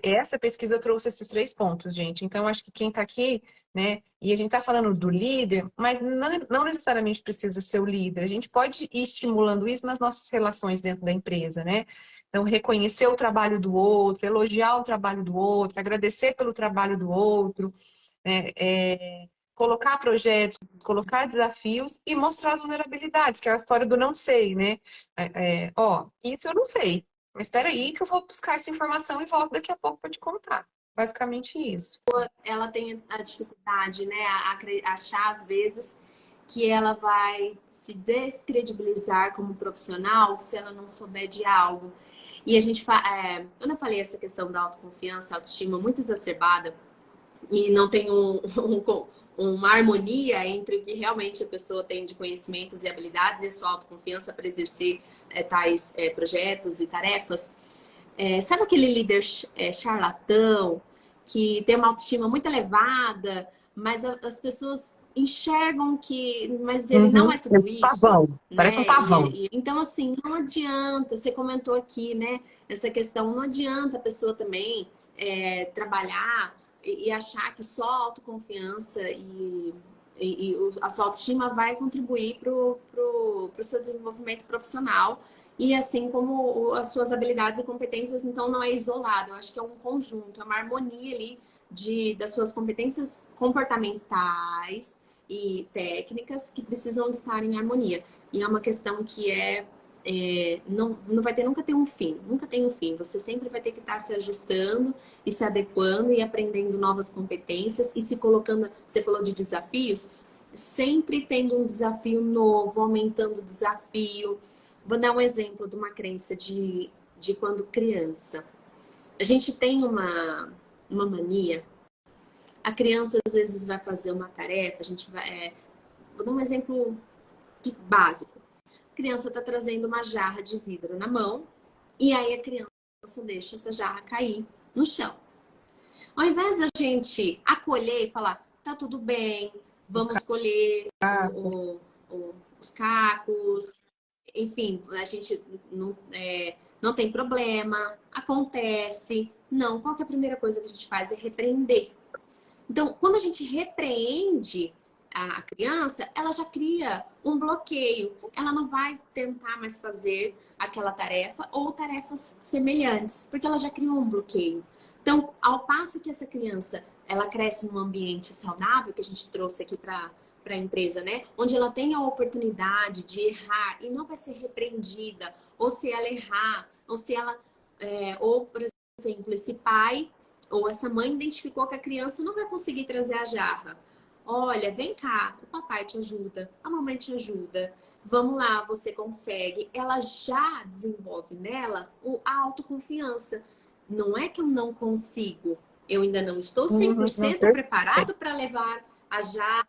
essa pesquisa trouxe esses 3 pontos, gente. Então, acho que quem está aqui, né? E a gente está falando do líder, mas não necessariamente precisa ser o líder. A gente pode ir estimulando isso nas nossas relações dentro da empresa, né? Então, reconhecer o trabalho do outro, elogiar o trabalho do outro, agradecer pelo trabalho do outro, colocar projetos, colocar desafios e mostrar as vulnerabilidades, que é a história do não sei, né? Isso eu não sei, mas espera aí que eu vou buscar essa informação e volto daqui a pouco para te contar. Basicamente isso. Ela tem a dificuldade, né, a achar às vezes que ela vai se descredibilizar como profissional se ela não souber de algo. E a gente, quando eu falei essa questão da autoconfiança, autoestima muito exacerbada, e não tem uma harmonia entre o que realmente a pessoa tem de conhecimentos e habilidades e a sua autoconfiança para exercer tais projetos e tarefas. Sabe aquele líder charlatão que tem uma autoestima muito elevada, mas as pessoas enxergam mas ele não é tudo isso, pavão, né? Parece um pavão. Então, assim, não adianta, você comentou aqui, né, essa questão, não adianta a pessoa também trabalhar e achar que só autoconfiança e a sua autoestima vai contribuir para o seu desenvolvimento profissional. E assim como as suas habilidades e competências, então não é isolado. Eu acho que é um conjunto, é uma harmonia ali das suas competências comportamentais e técnicas que precisam estar em harmonia. E é uma questão que não vai ter, nunca tem um fim, nunca tem um fim. Você sempre vai ter que estar se ajustando e se adequando e aprendendo novas competências e se colocando, você falou de desafios, sempre tendo um desafio novo, aumentando o desafio. Vou dar um exemplo de uma crença de quando criança. A gente tem uma mania. A criança às vezes vai fazer uma tarefa, a gente vai. Vou dar um exemplo básico. A criança está trazendo uma jarra de vidro na mão e aí a criança deixa essa jarra cair no chão. Ao invés da gente acolher e falar, tá tudo bem, vamos colher os cacos, enfim, a gente não tem problema, acontece. Não, qual que é a primeira coisa que a gente faz? É repreender. Então, quando a gente repreende a criança, ela já cria um bloqueio. Ela não vai tentar mais fazer aquela tarefa ou tarefas semelhantes, porque ela já criou um bloqueio. Então, ao passo que essa criança, ela cresce num ambiente saudável, que a gente trouxe aqui para a empresa, né? Onde ela tem a oportunidade de errar e não vai ser repreendida, ou se ela errar, ou se ela, ou por exemplo, esse pai ou essa mãe identificou que a criança não vai conseguir trazer a jarra. Olha, vem cá, o papai te ajuda, a mamãe te ajuda. Vamos lá, você consegue. Ela já desenvolve nela a autoconfiança. Não é que eu não consigo, eu ainda não estou cem por Uhum, não, cento perfeito. preparado para levar a jarra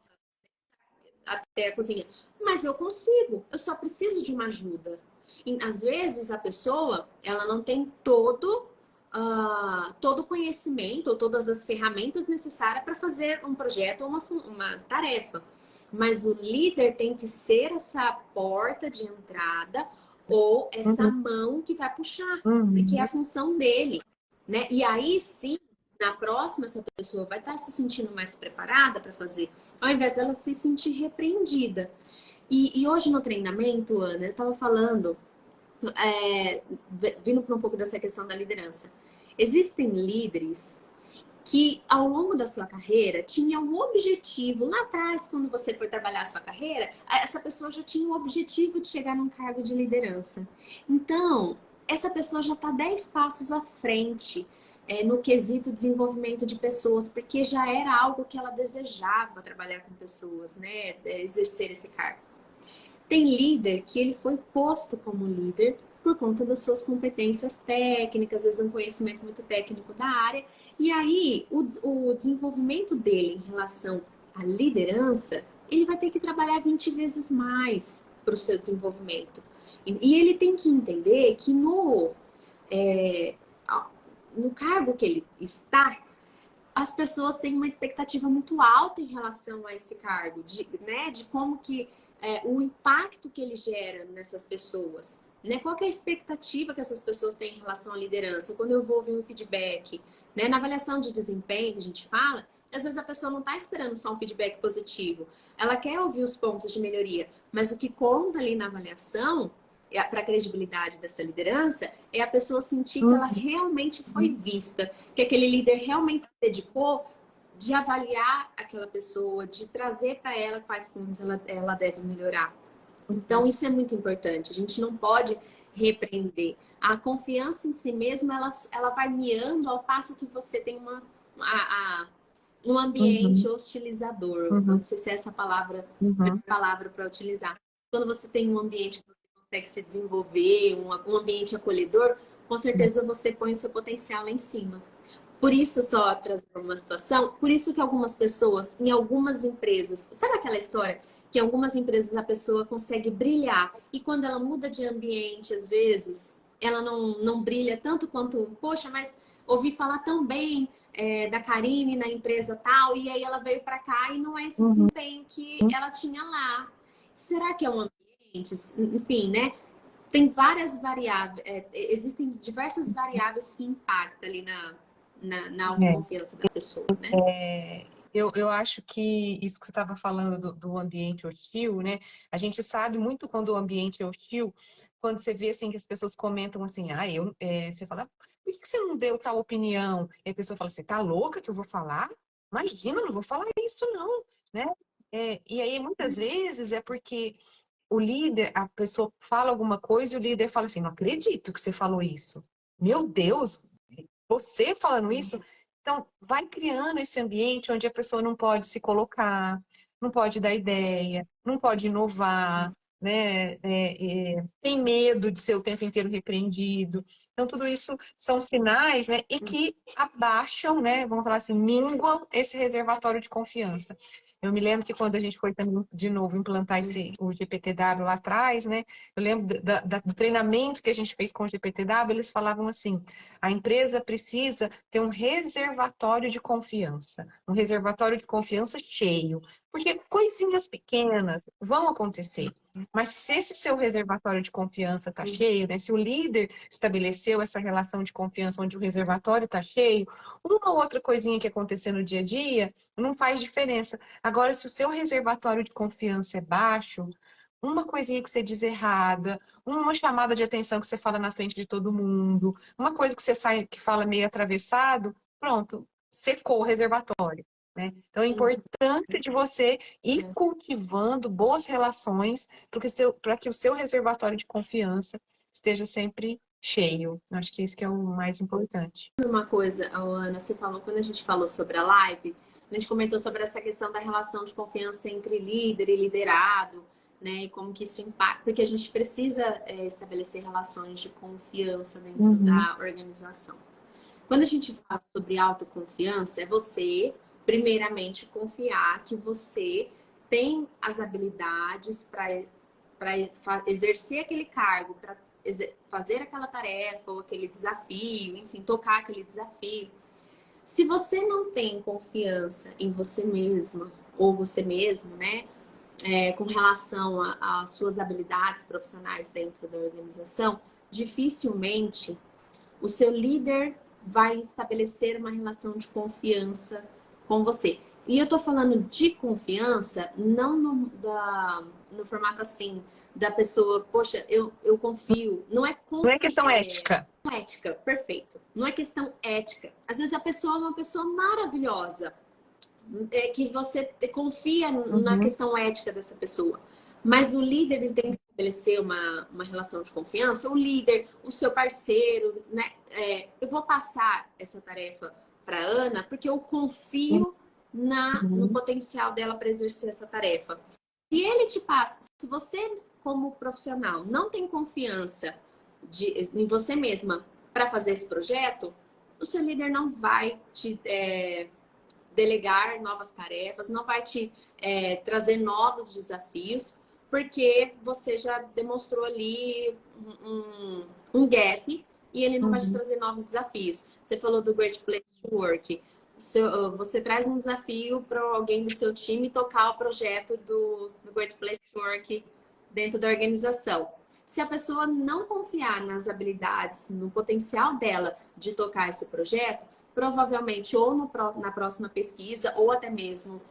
até a cozinha, mas eu consigo, eu só preciso de uma ajuda. E, às vezes a pessoa, ela não tem todo o conhecimento ou todas as ferramentas necessárias para fazer um projeto ou uma tarefa. Mas o líder tem que ser essa porta de entrada ou essa Uhum, mão que vai puxar, porque é a uhum, função dele, né? E aí sim, na próxima, essa pessoa vai estar se sentindo mais preparada para fazer, ao invés dela se sentir repreendida. E hoje no treinamento, Ana, eu estava falando, vindo para um pouco dessa questão da liderança. Existem líderes que ao longo da sua carreira tinha um objetivo. Lá atrás, quando você foi trabalhar a sua carreira, essa pessoa já tinha um objetivo de chegar num cargo de liderança. Então, essa pessoa já está 10 passos à frente no quesito desenvolvimento de pessoas, porque já era algo que ela desejava trabalhar com pessoas, né? Exercer esse cargo. Tem líder que ele foi posto como líder por conta das suas competências técnicas, às vezes um conhecimento muito técnico da área. E aí, o desenvolvimento dele em relação à liderança, ele vai ter que trabalhar 20 vezes mais para o seu desenvolvimento. E ele tem que entender que é, no cargo que ele está, as pessoas têm uma expectativa muito alta em relação a esse cargo, de como que o impacto que ele gera nessas pessoas. Né? Qual que é a expectativa que essas pessoas têm em relação à liderança? Quando eu vou ouvir um feedback, né? Na avaliação de desempenho que a gente fala, às vezes a pessoa não está esperando só um feedback positivo. Ela quer ouvir os pontos de melhoria, mas o que conta ali na avaliação para a credibilidade dessa liderança é a pessoa sentir que ela uhum, realmente foi vista, que aquele líder realmente se dedicou de avaliar aquela pessoa, de trazer para ela quais pontos ela deve melhorar. Então, uhum. isso é muito importante. A gente não pode repreender. A confiança em si mesma, ela vai miando ao passo que você tem um ambiente Uhum, hostilizador. Eu não uhum, sei se é essa palavra, a melhor uhum. palavra para utilizar. Quando você tem um ambiente que você consegue se desenvolver, um ambiente acolhedor, com certeza você põe o seu potencial lá em cima. Por isso, só trazer uma situação, por isso que algumas pessoas, em algumas empresas, sabe aquela história que em algumas empresas a pessoa consegue brilhar e quando ela muda de ambiente, às vezes, ela não brilha tanto quanto, poxa, mas ouvi falar tão bem da Karine na empresa tal, e aí ela veio para cá e não é esse Uhum. desempenho que ela tinha lá. Será que é um ambiente? Enfim, né? Tem várias variáveis, existem diversas variáveis que impactam ali na autoconfiança da pessoa, né? Eu acho que isso que você estava falando do ambiente hostil, né? A gente sabe muito quando o ambiente é hostil, quando você vê assim que as pessoas comentam assim, você fala, por que você não deu tal opinião? E a pessoa fala assim, tá louca que eu vou falar? Imagina, não vou falar isso não, né? E aí muitas vezes é porque o líder, a pessoa fala alguma coisa e o líder fala assim, não acredito que você falou isso. Meu Deus, você falando isso? Então, vai criando esse ambiente onde a pessoa não pode se colocar, não pode dar ideia, não pode inovar, né? Tem medo de ser o tempo inteiro repreendido. Então, tudo isso são sinais, né? E que abaixam, né? Vamos falar assim, minguam esse reservatório de confiança. Eu me lembro que quando a gente foi também, de novo, implantar o GPTW lá atrás, né? Eu lembro do treinamento que a gente fez com o GPTW, eles falavam assim, a empresa precisa ter um reservatório de confiança, um reservatório de confiança cheio, porque coisinhas pequenas vão acontecer. Mas se esse seu reservatório de confiança está cheio, né? Se o líder estabeleceu essa relação de confiança onde o reservatório está cheio, uma ou outra coisinha que acontecer no dia a dia não faz diferença. Agora, se o seu reservatório de confiança é baixo, uma coisinha que você diz errada, uma chamada de atenção que você fala na frente de todo mundo, uma coisa que você sai que fala meio atravessado, pronto, secou o reservatório, né? Então, a importância de você ir cultivando boas relações para que o seu reservatório de confiança esteja sempre cheio. Acho que isso que é o mais importante. Uma coisa, Ana, você falou, quando a gente falou sobre a live, A gente comentou sobre essa questão da relação de confiança entre líder e liderado, né? E como que isso impacta, porque a gente precisa estabelecer relações de confiança dentro da organização. Quando a gente fala sobre autoconfiança, é você, primeiramente, confiar que você tem as habilidades para exercer aquele cargo, para fazer aquela tarefa ou aquele desafio, enfim, tocar aquele desafio. Se você não tem confiança em você mesma ou você mesmo, né, com relação às suas habilidades profissionais dentro da organização, dificilmente o seu líder vai estabelecer uma relação de confiança com você. E eu tô falando de confiança, não no formato assim, da pessoa, poxa, eu confio. Não é Não é questão ética. ética, perfeito. Não é questão ética. Às vezes a pessoa é uma pessoa maravilhosa, que você confia na questão ética dessa pessoa. Mas o líder ele tem que estabelecer uma relação de confiança. O líder, o seu parceiro, né? Eu vou passar essa tarefa para Ana porque eu confio no potencial dela para exercer essa tarefa. Se ele te passa, se você, como profissional, não tem confiança em você mesma para fazer esse projeto, o seu líder não vai te delegar novas tarefas, não vai te trazer novos desafios, porque você já demonstrou ali um gap e ele não vai te trazer novos desafios. Você falou do Great Place to Work. Você traz um desafio para alguém do seu time tocar o projeto do Great Place to Work dentro da organização. Se a pessoa não confiar nas habilidades, no potencial dela de tocar esse projeto, provavelmente ou na próxima pesquisa ou até mesmo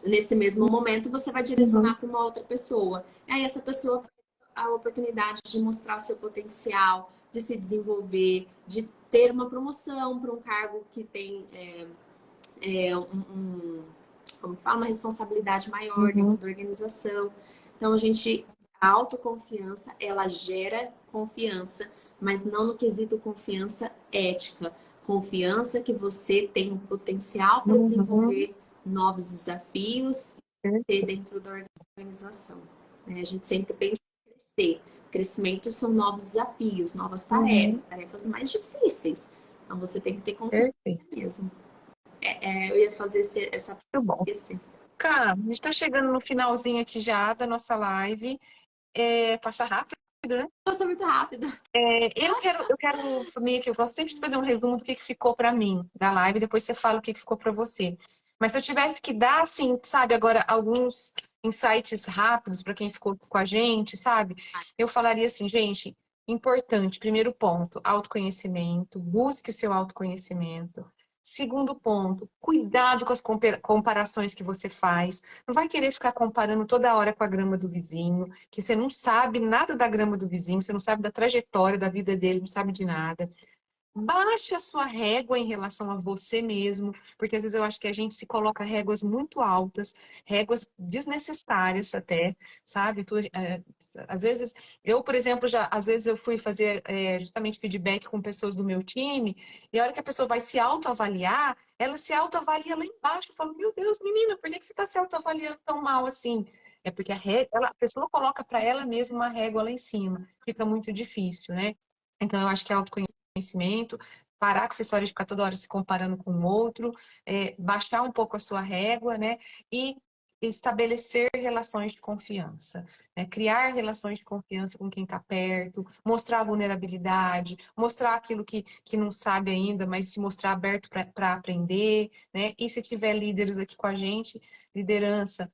nesse mesmo momento você vai direcionar para uma outra pessoa. E aí essa pessoa vai ter a oportunidade de mostrar o seu potencial, de se desenvolver, de ter uma promoção para um cargo que tem como fala, uma responsabilidade maior dentro da organização. Então a autoconfiança, ela gera confiança, mas não no quesito confiança ética. Confiança que você tem um potencial para desenvolver novos desafios dentro da organização. A gente sempre pensa em crescer. Crescimento são novos desafios, novas tarefas, tarefas mais difíceis. Então você tem que ter confiança mesmo. Eu ia fazer essa Muito bom. esquecer. Cara, a gente está chegando no finalzinho aqui já da nossa live. Passa rápido, né? Passa muito rápido. Eu quero, Família, que eu gosto sempre de fazer um resumo do que ficou para mim da live, depois você fala o que ficou para você. Mas se eu tivesse que dar, assim, sabe, agora alguns insights rápidos para quem ficou com a gente, sabe? Eu falaria assim, gente, importante, primeiro ponto, autoconhecimento, busque o seu autoconhecimento. Segundo ponto, cuidado com as comparações que você faz. Não vai querer ficar comparando toda hora com a grama do vizinho, que você não sabe nada da grama do vizinho, você não sabe da trajetória da vida dele, não sabe de nada. Baixe a sua régua em relação a você mesmo, porque às vezes eu acho que a gente se coloca réguas muito altas, réguas desnecessárias até, sabe? Às vezes, eu, por exemplo, às vezes eu fui fazer justamente feedback com pessoas do meu time, e a hora que a pessoa vai se autoavaliar, ela se autoavalia lá embaixo. Eu falo, meu Deus, menina, por que você está se autoavaliando tão mal assim? É porque a pessoa coloca para ela mesma uma régua lá em cima. Fica muito difícil, né? Então, eu acho que autoconhecimento, parar com essa história de ficar toda hora se comparando com o outro, baixar um pouco a sua régua, né? E estabelecer relações de confiança, né? Criar relações de confiança com quem está perto, mostrar a vulnerabilidade, mostrar aquilo que não sabe ainda, mas se mostrar aberto para aprender, né? E se tiver líderes aqui com a gente, liderança,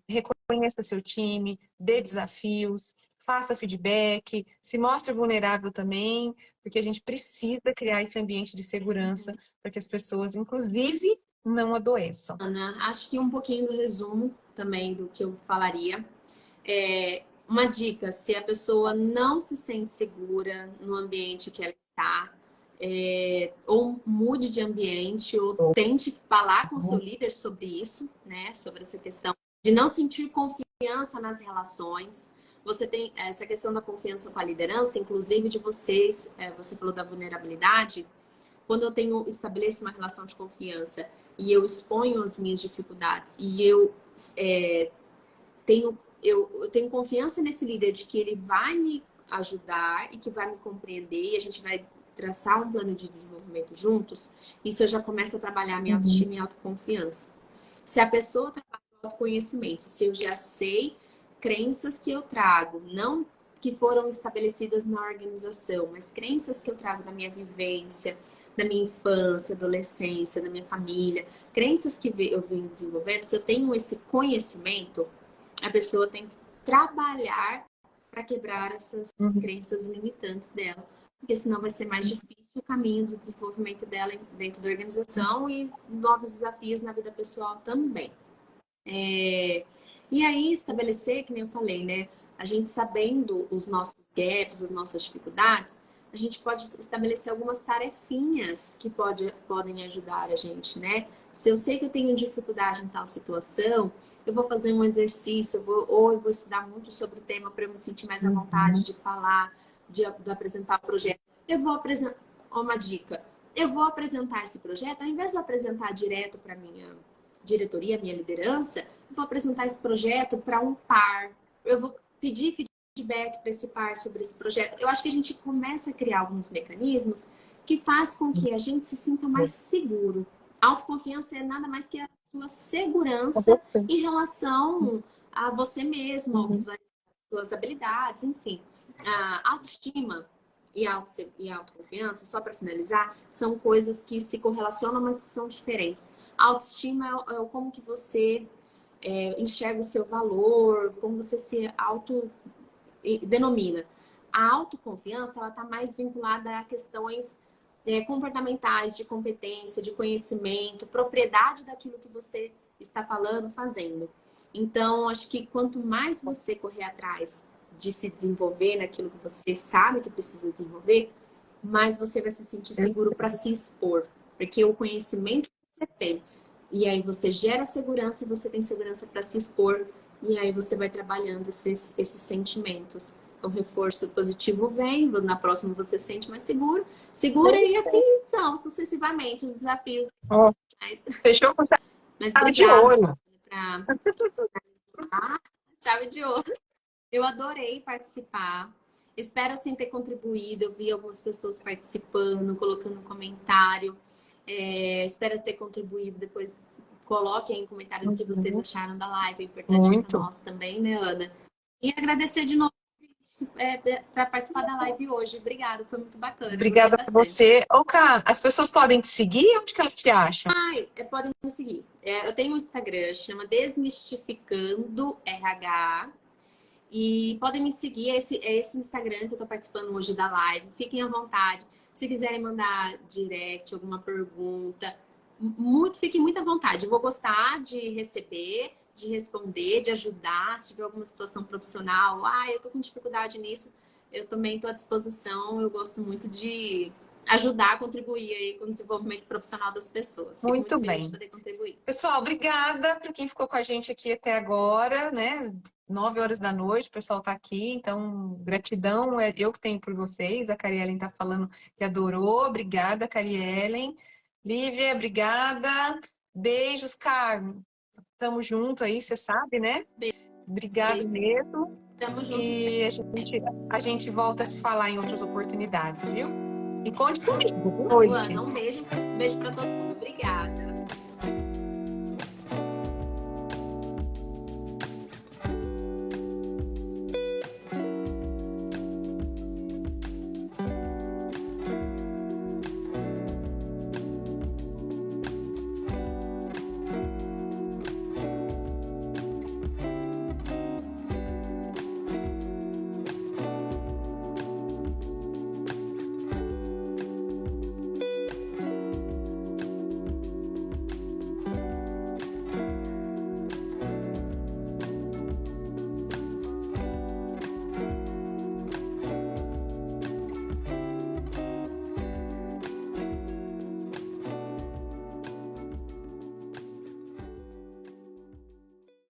reconheça seu time, dê desafios, faça feedback, se mostre vulnerável também, porque a gente precisa criar esse ambiente de segurança para que as pessoas, inclusive, não adoeçam. Ana, acho que um pouquinho do resumo também do que eu falaria. Uma dica, se a pessoa não se sente segura no ambiente que ela está, ou mude de ambiente, ou tente falar com o seu líder sobre isso, né? Sobre essa questão de não sentir confiança nas relações. Você tem essa questão da confiança com a liderança, inclusive de vocês, você falou da vulnerabilidade. Quando eu estabeleço uma relação de confiança e eu exponho as minhas dificuldades e eu tenho confiança nesse líder de que ele vai me ajudar e que vai me compreender e a gente vai traçar um plano de desenvolvimento juntos, isso eu já começo a trabalhar minha autoestima e autoconfiança. Se a pessoa trabalha com autoconhecimento, se eu já sei crenças que eu trago, não que foram estabelecidas na organização, mas crenças que eu trago da minha vivência, da minha infância, adolescência, da minha família, crenças que eu venho desenvolvendo, se eu tenho esse conhecimento, a pessoa tem que trabalhar para quebrar essas crenças limitantes dela, porque senão vai ser mais difícil o caminho do desenvolvimento dela dentro da organização e novos desafios na vida pessoal também. E aí estabelecer, que nem eu falei, né? A gente sabendo os nossos gaps, as nossas dificuldades, a gente pode estabelecer algumas tarefinhas que podem ajudar a gente, né? Se eu sei que eu tenho dificuldade em tal situação, eu vou fazer um exercício, ou eu vou estudar muito sobre o tema para eu me sentir mais à vontade de falar, de apresentar o projeto. Eu vou apresentar, uma dica, eu vou apresentar esse projeto, ao invés de eu apresentar direto para minha diretoria, minha liderança, eu vou apresentar esse projeto para um par, eu vou pedir feedback para esse par sobre esse projeto. Eu acho que a gente começa a criar alguns mecanismos que faz com que a gente se sinta mais seguro. Autoconfiança é nada mais que a sua segurança em relação a você mesmo, às suas habilidades, enfim. A autoestima e autoconfiança, só para finalizar, são coisas que se correlacionam, mas que são diferentes. A autoestima é como que você enxerga o seu valor, como você se autodenomina. A autoconfiança, ela está mais vinculada a questões comportamentais, de competência, de conhecimento, propriedade daquilo que você está falando, fazendo. Então, acho que quanto mais você correr atrás de se desenvolver naquilo que você sabe que precisa desenvolver, mais você vai se sentir seguro para se expor. Porque o conhecimento que você tem, e aí você gera segurança e você tem segurança para se expor, e aí você vai trabalhando esses sentimentos. O reforço positivo vem, na próxima você se sente mais segura e assim são sucessivamente os desafios. Fechou com chave de ouro. Chave de ouro. Eu adorei participar. Espero, assim, ter contribuído. Eu vi algumas pessoas participando, colocando um comentário. Espero ter contribuído. Depois coloquem em comentário o que vocês acharam da live. É importante para nós também, né, Ana? E agradecer de novo para participar da live hoje. Obrigada, foi muito bacana. Obrigada a você. Ká, as pessoas podem te seguir? Onde que elas te acham? Podem me seguir. Eu tenho um Instagram, chama Desmistificando RH. E podem me seguir, esse Instagram que eu estou participando hoje da live. Fiquem à vontade. Se quiserem mandar direct, alguma pergunta, fiquem muito à vontade. Eu vou gostar de receber, de responder, de ajudar. Se tiver alguma situação profissional, eu estou com dificuldade nisso, eu também estou à disposição. Eu gosto muito de ajudar, contribuir aí com o desenvolvimento profissional das pessoas. Fico muito feliz de poder contribuir. Pessoal, obrigada para quem ficou com a gente aqui até agora, né? 9 horas da noite, o pessoal tá aqui, então gratidão é eu que tenho por vocês. A Cariellen tá falando que adorou. Obrigada, Cariellen. Lívia, obrigada. Beijos, Carmo. Tamo junto aí, você sabe, né? Obrigada mesmo. Tamo junto. E a gente volta a se falar em outras oportunidades, viu? E conte comigo. Boa noite. Um beijo para todo mundo. Obrigada.